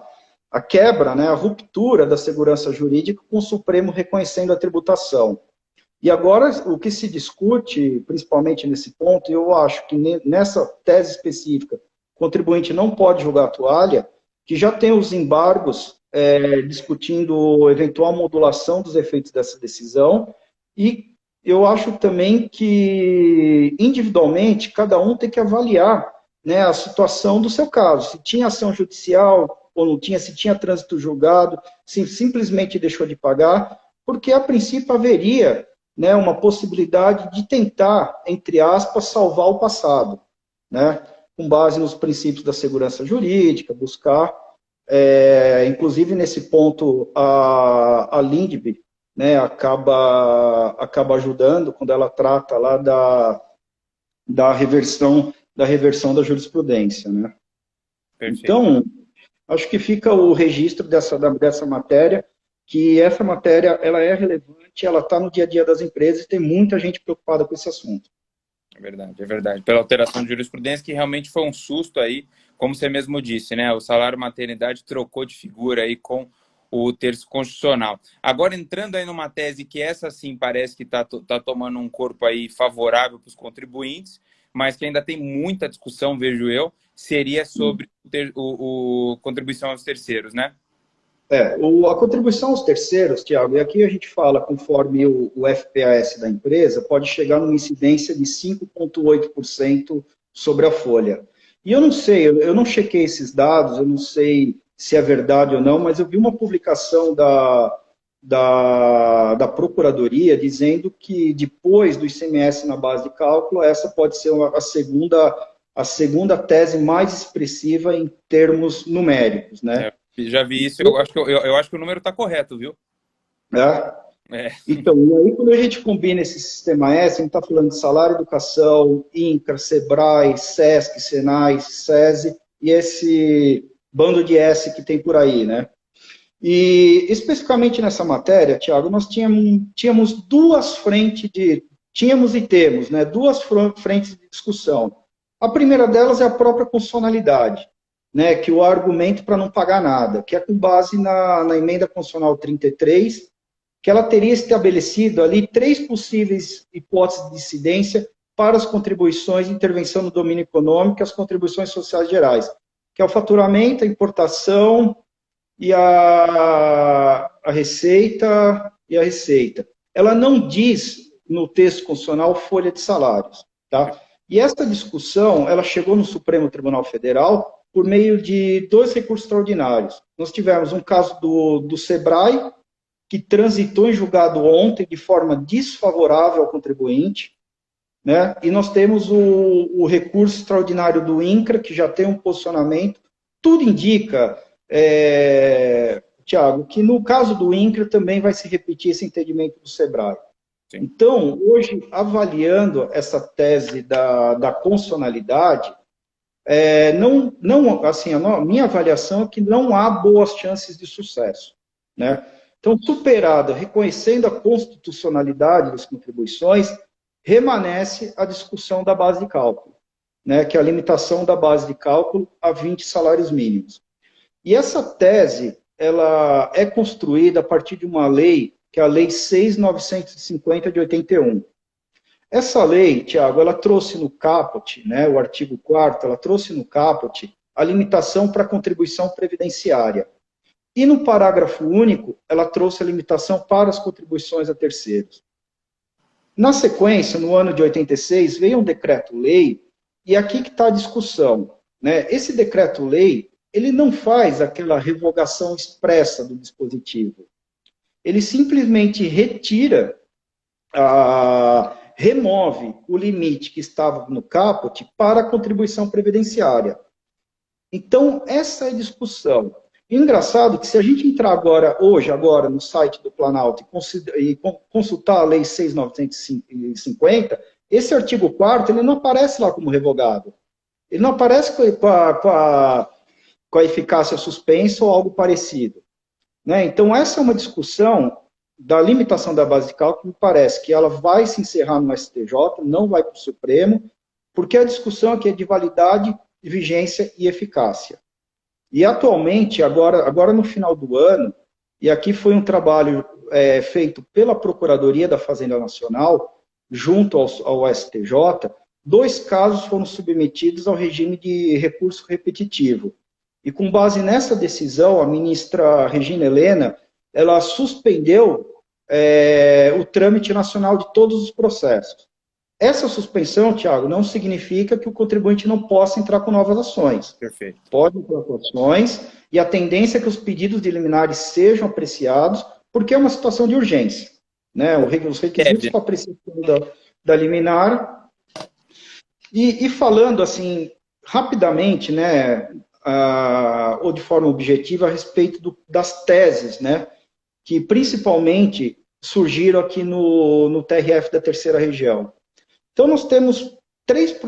quebra, né, a ruptura da segurança jurídica com o Supremo reconhecendo a tributação. E agora, o que se discute, principalmente nesse ponto, eu acho que nessa tese específica, o contribuinte não pode jogar a toalha, que já tem os embargos discutindo eventual modulação dos efeitos dessa decisão, e eu acho também que, individualmente, cada um tem que avaliar, né, a situação do seu caso. Se tinha ação judicial ou não tinha, se tinha trânsito julgado, se simplesmente deixou de pagar, porque, a princípio, haveria, né, uma possibilidade de tentar, entre aspas, salvar o passado, né, com base nos princípios da segurança jurídica, buscar, inclusive nesse ponto, a Lindbe, né, acaba ajudando quando ela trata lá da reversão da jurisprudência, né. Perfeito. Então, acho que fica o registro dessa matéria, que essa matéria ela é relevante, ela está no dia a dia das empresas e tem muita gente preocupada com esse assunto. É verdade, é verdade. Pela alteração de jurisprudência, que realmente foi um susto aí, como você mesmo disse, né? O salário maternidade trocou de figura aí com o terço constitucional. Agora, entrando aí numa tese que essa sim parece que está tomando um corpo aí favorável para os contribuintes, mas que ainda tem muita discussão, vejo eu, seria sobre o contribuição aos terceiros, né? A contribuição aos terceiros, Tiago, e aqui a gente fala, conforme o FPAS da empresa, pode chegar numa incidência de 5,8% sobre a folha. E eu não sei, eu não chequei esses dados, eu não sei se é verdade ou não, mas eu vi uma publicação da Procuradoria dizendo que depois do ICMS na base de cálculo, essa pode ser a segunda tese mais expressiva em termos numéricos, né? Já vi isso, eu acho que o número está correto, viu? É, Então, e aí quando a gente combina esse sistema S, a gente está falando de salário, educação, INCRA, SEBRAE, SESC, SENAI, SESI, e esse bando de S que tem por aí, né? E especificamente nessa matéria, Tiago, nós tínhamos duas frentes de. Tínhamos e temos, né? Duas frentes de discussão. A primeira delas é a própria constitucionalidade, né? Que o argumento para não pagar nada, que é com base na emenda constitucional 33, que ela teria estabelecido ali três possíveis hipóteses de incidência para as contribuições de intervenção no domínio econômico e as contribuições sociais gerais, que é o faturamento, a importação e a receita e a receita. Ela não diz no texto constitucional folha de salários, tá? E essa discussão, ela chegou no Supremo Tribunal Federal por meio de dois recursos extraordinários. Nós tivemos um caso do SEBRAE, que transitou em julgado ontem de forma desfavorável ao contribuinte, né? E nós temos o recurso extraordinário do INCRA, que já tem um posicionamento. Tudo indica, Tiago, que no caso do INCRA também vai se repetir esse entendimento do SEBRAE. sim. Então, hoje, avaliando essa tese da constitucionalidade, assim, a minha avaliação é que não há boas chances de sucesso, né? Então, superada, reconhecendo a constitucionalidade das contribuições, remanesce a discussão da base de cálculo, né, que é a limitação da base de cálculo a 20 salários mínimos. E essa tese, ela é construída a partir de uma lei, que é a Lei 6.950 de 81. Essa lei, Tiago, ela trouxe no caput, né, o artigo 4º, ela trouxe no caput a limitação para a contribuição previdenciária. E no parágrafo único, ela trouxe a limitação para as contribuições a terceiros. Na sequência, no ano de 86, veio um decreto-lei, e aqui que está a discussão, né? Esse decreto-lei, ele não faz aquela revogação expressa do dispositivo. Ele simplesmente retira, remove o limite que estava no caput para a contribuição previdenciária. Então, essa é a discussão. E engraçado que se a gente entrar agora no site do Planalto e consultar a Lei 6.950, esse artigo 4º, ele não aparece lá como revogado. Ele não aparece com a eficácia suspensa ou algo parecido, né? Então, essa é uma discussão da limitação da base de cálculo, me parece que ela vai se encerrar no STJ, não vai para o Supremo, porque a discussão aqui é de validade, vigência e eficácia. E atualmente, agora no final do ano, e aqui foi um trabalho feito pela Procuradoria da Fazenda Nacional, junto ao STJ, 2 casos foram submetidos ao regime de recurso repetitivo. E com base nessa decisão, a ministra Regina Helena, ela suspendeu o trâmite nacional de todos os processos. Essa suspensão, Tiago, não significa que o contribuinte não possa entrar com novas ações. Perfeito. Pode entrar com ações, e a tendência é que os pedidos de liminares sejam apreciados, porque é uma situação de urgência, né? Os requisitos para apreciação da liminar. E falando, assim, rapidamente, né, ou de forma objetiva, a respeito das teses, né, que principalmente surgiram aqui no TRF da Terceira Região. Então, nós temos 3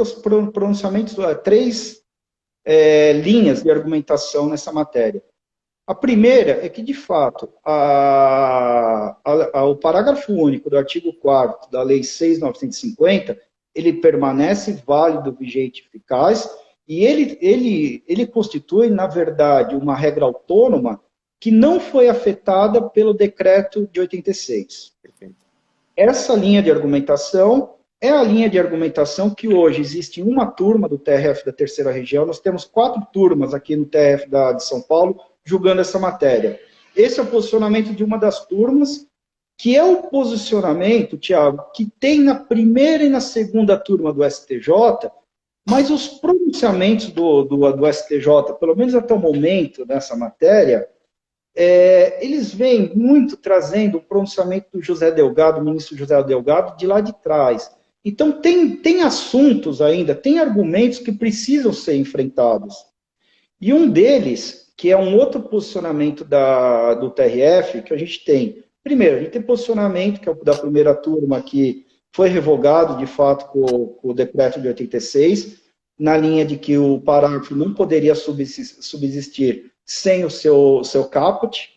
pronunciamentos, 3 linhas de argumentação nessa matéria. A primeira é que, de fato, o parágrafo único do artigo 4º da Lei 6.950, ele permanece válido, vigente e eficaz, e ele constitui, na verdade, uma regra autônoma que não foi afetada pelo decreto de 86. Perfeito. Essa linha de argumentação é a linha de argumentação que hoje existe em uma turma do TRF da Terceira Região. Nós temos 4 turmas aqui no TRF de São Paulo julgando essa matéria. Esse é o posicionamento de uma das turmas, que é o posicionamento, Tiago, que tem na primeira e na segunda turma do STJ, mas os pronunciamentos do STJ, pelo menos até o momento nessa matéria, eles vêm muito trazendo o pronunciamento do José Delgado, ministro José Delgado, de lá de trás. Então, tem assuntos ainda, tem argumentos que precisam ser enfrentados. E um deles, que é um outro posicionamento do TRF, que a gente tem Primeiro, a gente tem posicionamento, que é o da primeira turma, que foi revogado, de fato, com o decreto de 86, na linha de que o parágrafo não poderia subsistir sem o seu caput.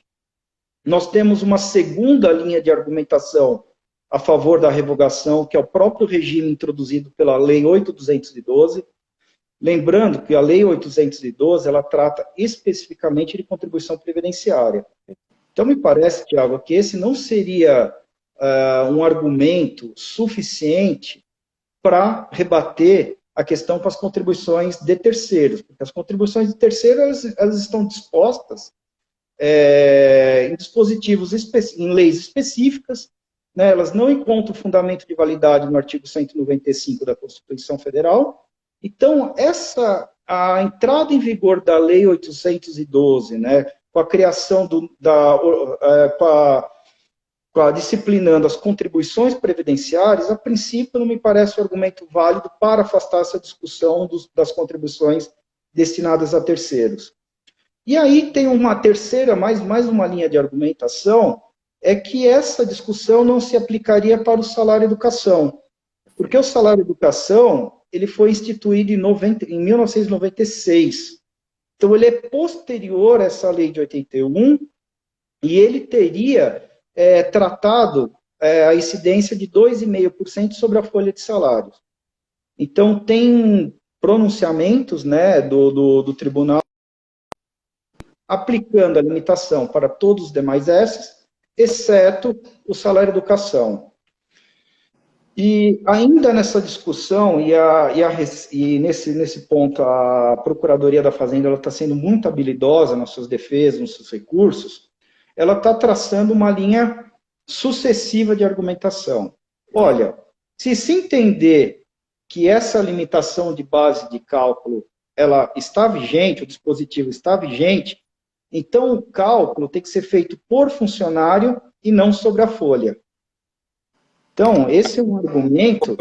Nós temos uma segunda linha de argumentação a favor da revogação, que é o próprio regime introduzido pela Lei 8.212. Lembrando que a Lei 8.212, ela trata especificamente de contribuição previdenciária. Então, me parece, Tiago, que esse não seria um argumento suficiente para rebater a questão com as contribuições de terceiros, porque as contribuições de terceiros elas estão dispostas em dispositivos, em leis específicas, né, elas não encontram fundamento de validade no artigo 195 da Constituição Federal. Então, a entrada em vigor da Lei 812, né, com a criação disciplinando as contribuições previdenciárias, a princípio não me parece um argumento válido para afastar essa discussão das contribuições destinadas a terceiros. E aí tem uma terceira, mais uma linha de argumentação, é que essa discussão não se aplicaria para o salário educação, porque o salário educação ele foi instituído em 1996. Então, ele é posterior a essa lei de 81 e ele teria tratado a incidência de 2,5% sobre a folha de salários. Então, tem pronunciamentos, né, do tribunal aplicando a limitação para todos os demais S's, exceto o salário educação. E ainda nessa discussão, e nesse ponto, a Procuradoria da Fazenda está sendo muito habilidosa nas suas defesas, nos seus recursos, ela está traçando uma linha sucessiva de argumentação. Olha, se entender que essa limitação de base de cálculo ela está vigente, o dispositivo está vigente, então o cálculo tem que ser feito por funcionário e não sobre a folha. Então, esse é um argumento...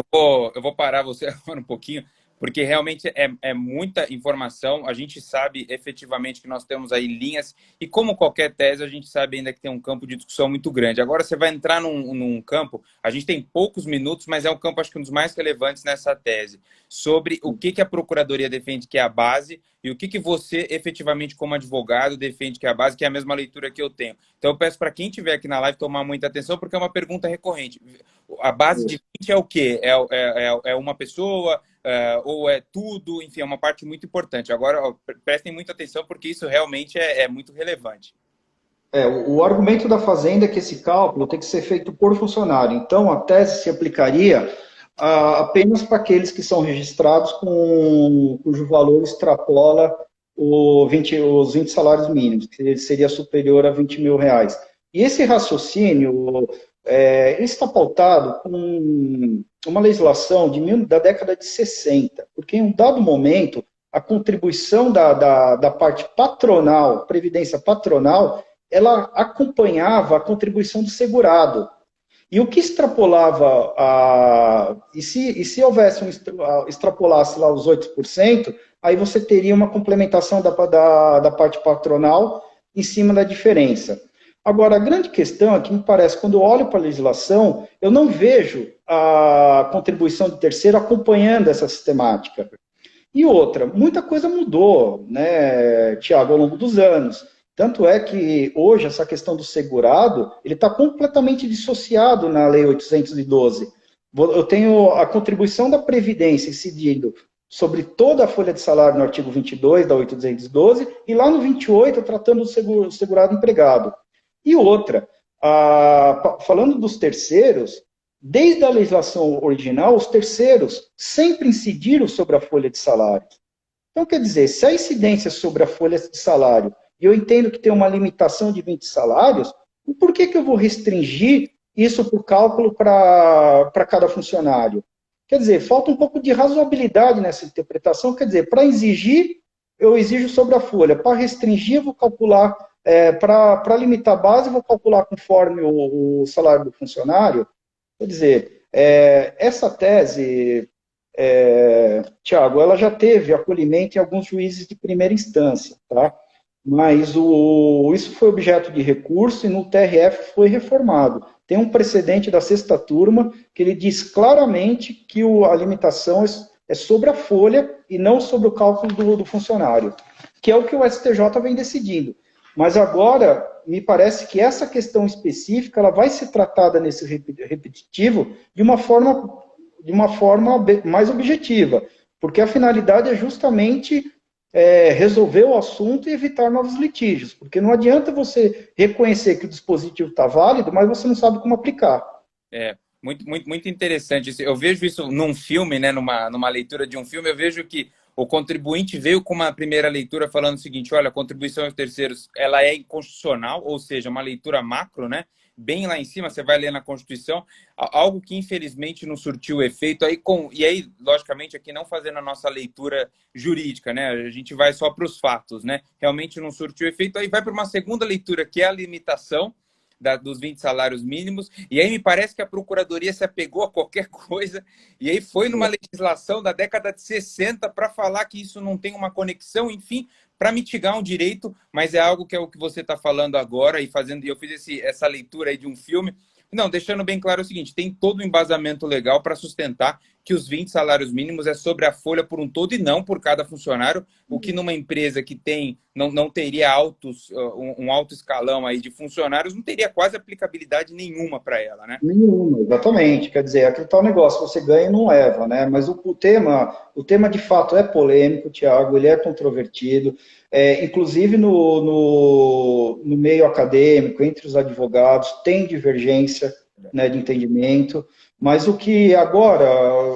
Eu vou parar você agora um pouquinho, porque realmente é muita informação. A gente sabe efetivamente que nós temos aí linhas, e como qualquer tese, a gente sabe ainda que tem um campo de discussão muito grande. Agora você vai entrar num campo, a gente tem poucos minutos, mas é um campo, acho que um dos mais relevantes nessa tese, sobre o que a Procuradoria defende que é a base e o que você, efetivamente, como advogado, defende que é a base, que é a mesma leitura que eu tenho. Então, eu peço para quem estiver aqui na live tomar muita atenção, porque é uma pergunta recorrente. A base de 20 é o quê? É uma pessoa, ou é tudo? Enfim, é uma parte muito importante. Agora, prestem muita atenção, porque isso realmente é muito relevante. O argumento da Fazenda é que esse cálculo tem que ser feito por funcionário. Então, a tese se aplicaria apenas para aqueles que são registrados cujo valor extrapola os 20 salários mínimos, que seria superior a 20 mil reais. E esse raciocínio ele está pautado com uma legislação da década de 60, porque em um dado momento, a contribuição da parte patronal, previdência patronal, ela acompanhava a contribuição do segurado. E o que extrapolava, e se houvesse extrapolasse lá os 8%, aí você teria uma complementação da parte patronal em cima da diferença. Agora, a grande questão é que me parece, quando eu olho para a legislação, eu não vejo a contribuição de terceiro acompanhando essa sistemática. E outra, muita coisa mudou, né, Tiago, ao longo dos anos. Tanto é que hoje essa questão do segurado, ele está completamente dissociado na Lei 812. Eu tenho a contribuição da Previdência incidindo sobre toda a folha de salário no artigo 22 da 812 e lá no 28 tratando do segurado empregado. E outra, falando dos terceiros, desde a legislação original, os terceiros sempre incidiram sobre a folha de salário. Então, quer dizer, se a incidência sobre a folha de salário, e eu entendo que tem uma limitação de 20 salários, por que eu vou restringir isso para o cálculo para cada funcionário? Quer dizer, falta um pouco de razoabilidade nessa interpretação. Quer dizer, para exigir, eu exijo sobre a folha. Para restringir, eu vou calcular, para limitar a base, eu vou calcular conforme o salário do funcionário. Quer dizer, essa tese, Tiago, ela já teve acolhimento em alguns juízes de primeira instância, tá? mas isso foi objeto de recurso e no TRF foi reformado. Tem um precedente da sexta turma que ele diz claramente que a limitação é sobre a folha e não sobre o cálculo do funcionário, que é o que o STJ vem decidindo. Mas agora, me parece que essa questão específica ela vai ser tratada nesse repetitivo de uma forma mais objetiva, porque a finalidade é justamente resolver o assunto e evitar novos litígios, porque não adianta você reconhecer que o dispositivo está válido, mas você não sabe como aplicar. Muito interessante. Eu vejo isso num filme, né, numa leitura de um filme, eu vejo que o contribuinte veio com uma primeira leitura falando o seguinte: olha, a contribuição aos terceiros ela é inconstitucional, ou seja, uma leitura macro, né? Bem lá em cima, você vai ler na Constituição, algo que infelizmente não surtiu efeito. E aí, logicamente, aqui não fazendo a nossa leitura jurídica, né? A gente vai só para os fatos, né? Realmente não surtiu efeito, aí vai para uma segunda leitura, que é a limitação dos 20 salários mínimos, e aí me parece que a Procuradoria se apegou a qualquer coisa, e aí foi numa legislação da década de 60 para falar que isso não tem uma conexão, enfim, para mitigar um direito, mas é algo que é o que você está falando agora, e eu fiz essa leitura aí de um filme. Não, deixando bem claro o seguinte: tem todo o embasamento legal para sustentar que os 20 salários mínimos é sobre a folha por um todo e não por cada funcionário, o que numa empresa que não teria um alto escalão aí de funcionários não teria quase aplicabilidade nenhuma para ela, né? Nenhuma, exatamente. Quer dizer, aquele tal negócio, você ganha e não leva, né? Mas o tema de fato é polêmico, Tiago, ele é controvertido. Inclusive no meio acadêmico, entre os advogados, tem divergência, né, de entendimento, mas o que agora,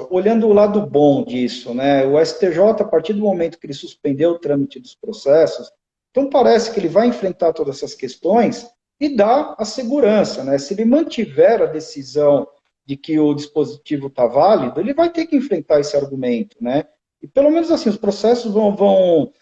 olhando o lado bom disso, né, o STJ, a partir do momento que ele suspendeu o trâmite dos processos, então parece que ele vai enfrentar todas essas questões e dá a segurança, né? Se ele mantiver a decisão de que o dispositivo está válido, ele vai ter que enfrentar esse argumento, né? E pelo menos assim, os processos vão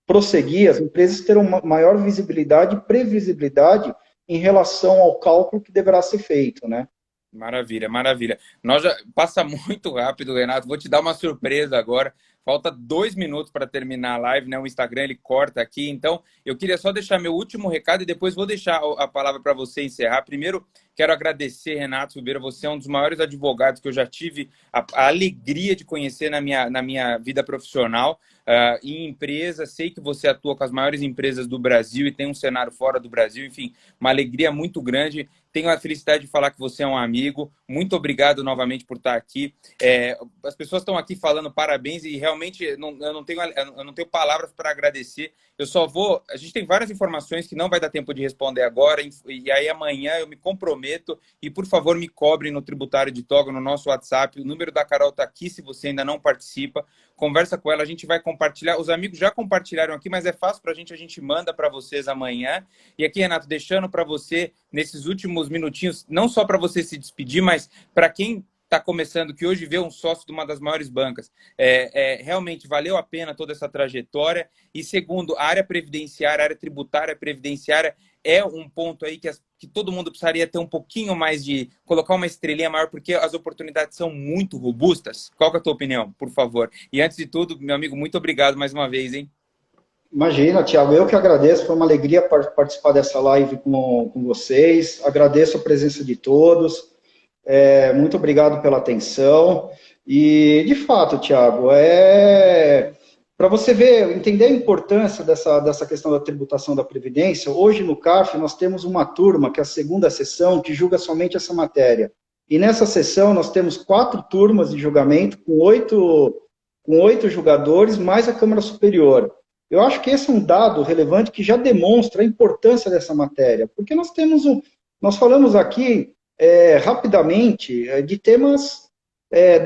prosseguir, as empresas terão uma maior visibilidade e previsibilidade em relação ao cálculo que deverá ser feito, né? Maravilha, maravilha. Nós já passa muito rápido, Renato. Vou te dar uma surpresa agora. Falta 2 minutos para terminar a live, né? O Instagram ele corta aqui. Então, eu queria só deixar meu último recado e depois vou deixar a palavra para você encerrar. Primeiro, quero agradecer, Renato Silveira. Você é um dos maiores advogados que eu já tive a alegria de conhecer na minha vida profissional. Em empresa, sei que você atua com as maiores empresas do Brasil e tem um cenário fora do Brasil. Enfim, uma alegria muito grande. Tenho a felicidade de falar que você é um amigo. Muito obrigado novamente por estar aqui. As pessoas estão aqui falando parabéns e realmente eu não tenho palavras para agradecer. Eu só vou... A gente tem várias informações que não vai dar tempo de responder agora, e aí amanhã eu me comprometo e, por favor, me cobre no Tributário de Toga, no nosso WhatsApp. O número da Carol está aqui, se você ainda não participa. Conversa com ela, a gente vai compartilhar. Os amigos já compartilharam aqui, mas é fácil para a gente manda para vocês amanhã. E aqui, Renato, deixando para você, nesses últimos minutinhos, não só para você se despedir, mas para quem está começando, que hoje vê um sócio de uma das maiores bancas, realmente valeu a pena toda essa trajetória. E segundo, a área previdenciária, a área tributária previdenciária é um ponto aí que todo mundo precisaria ter um pouquinho mais de... colocar uma estrelinha maior, porque as oportunidades são muito robustas. Qual que é a tua opinião, por favor? E antes de tudo, meu amigo, muito obrigado mais uma vez, hein? Imagina, Tiago, eu que agradeço, foi uma alegria participar dessa live com vocês, agradeço a presença de todos, muito obrigado pela atenção, e de fato, Tiago, para você ver, entender a importância dessa questão da tributação da Previdência, hoje no CARF nós temos uma turma, que é a segunda sessão, que julga somente essa matéria, e nessa sessão nós temos 4 turmas de julgamento, com 8 julgadores, mais a Câmara Superior. Eu acho que esse é um dado relevante que já demonstra a importância dessa matéria, porque nós falamos aqui rapidamente de temas,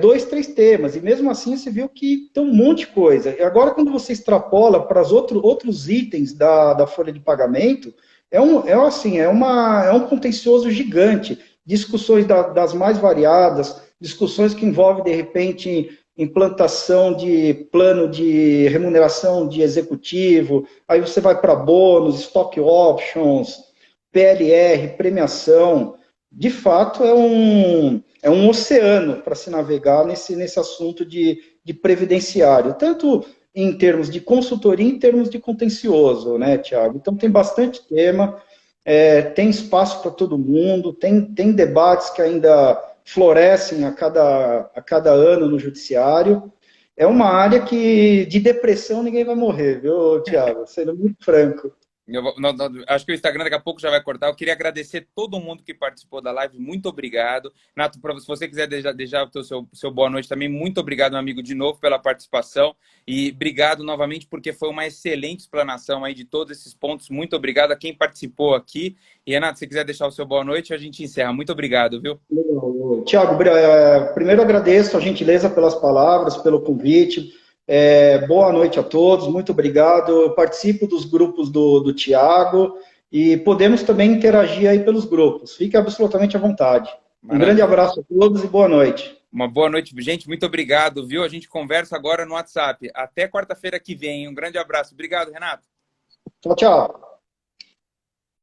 2, 3 temas, e mesmo assim você viu que tem um monte de coisa. E agora, quando você extrapola para os outros itens da folha de pagamento, é um contencioso gigante, discussões das mais variadas, discussões que envolvem, de repente, implantação de plano de remuneração de executivo, aí você vai para bônus, stock options, PLR, premiação. De fato, é um oceano para se navegar nesse assunto de previdenciário, tanto em termos de consultoria, em termos de contencioso, né, Tiago? Então tem bastante tema, tem espaço para todo mundo, tem debates que ainda florescem a cada ano no judiciário. É uma área que de depressão ninguém vai morrer, viu, Tiago? Sendo muito franco. Acho que o Instagram daqui a pouco já vai cortar. Eu queria agradecer todo mundo que participou da live. Muito obrigado. Nato, se você quiser deixar o seu boa noite também, muito obrigado, meu amigo, de novo pela participação. E obrigado novamente, porque foi uma excelente explanação aí de todos esses pontos. Muito obrigado a quem participou aqui. E, Renato, se quiser deixar o seu boa noite, a gente encerra. Muito obrigado, viu? Tiago, primeiro agradeço a gentileza pelas palavras, pelo convite. Boa noite a todos, muito obrigado. Eu participo dos grupos do Tiago e podemos também interagir aí pelos grupos. Fique absolutamente à vontade. Um grande abraço a todos e boa noite. Uma boa noite, gente. Muito obrigado, viu? A gente conversa agora no WhatsApp. Até quarta-feira que vem. Um grande abraço. Obrigado, Renato. Tchau, tchau.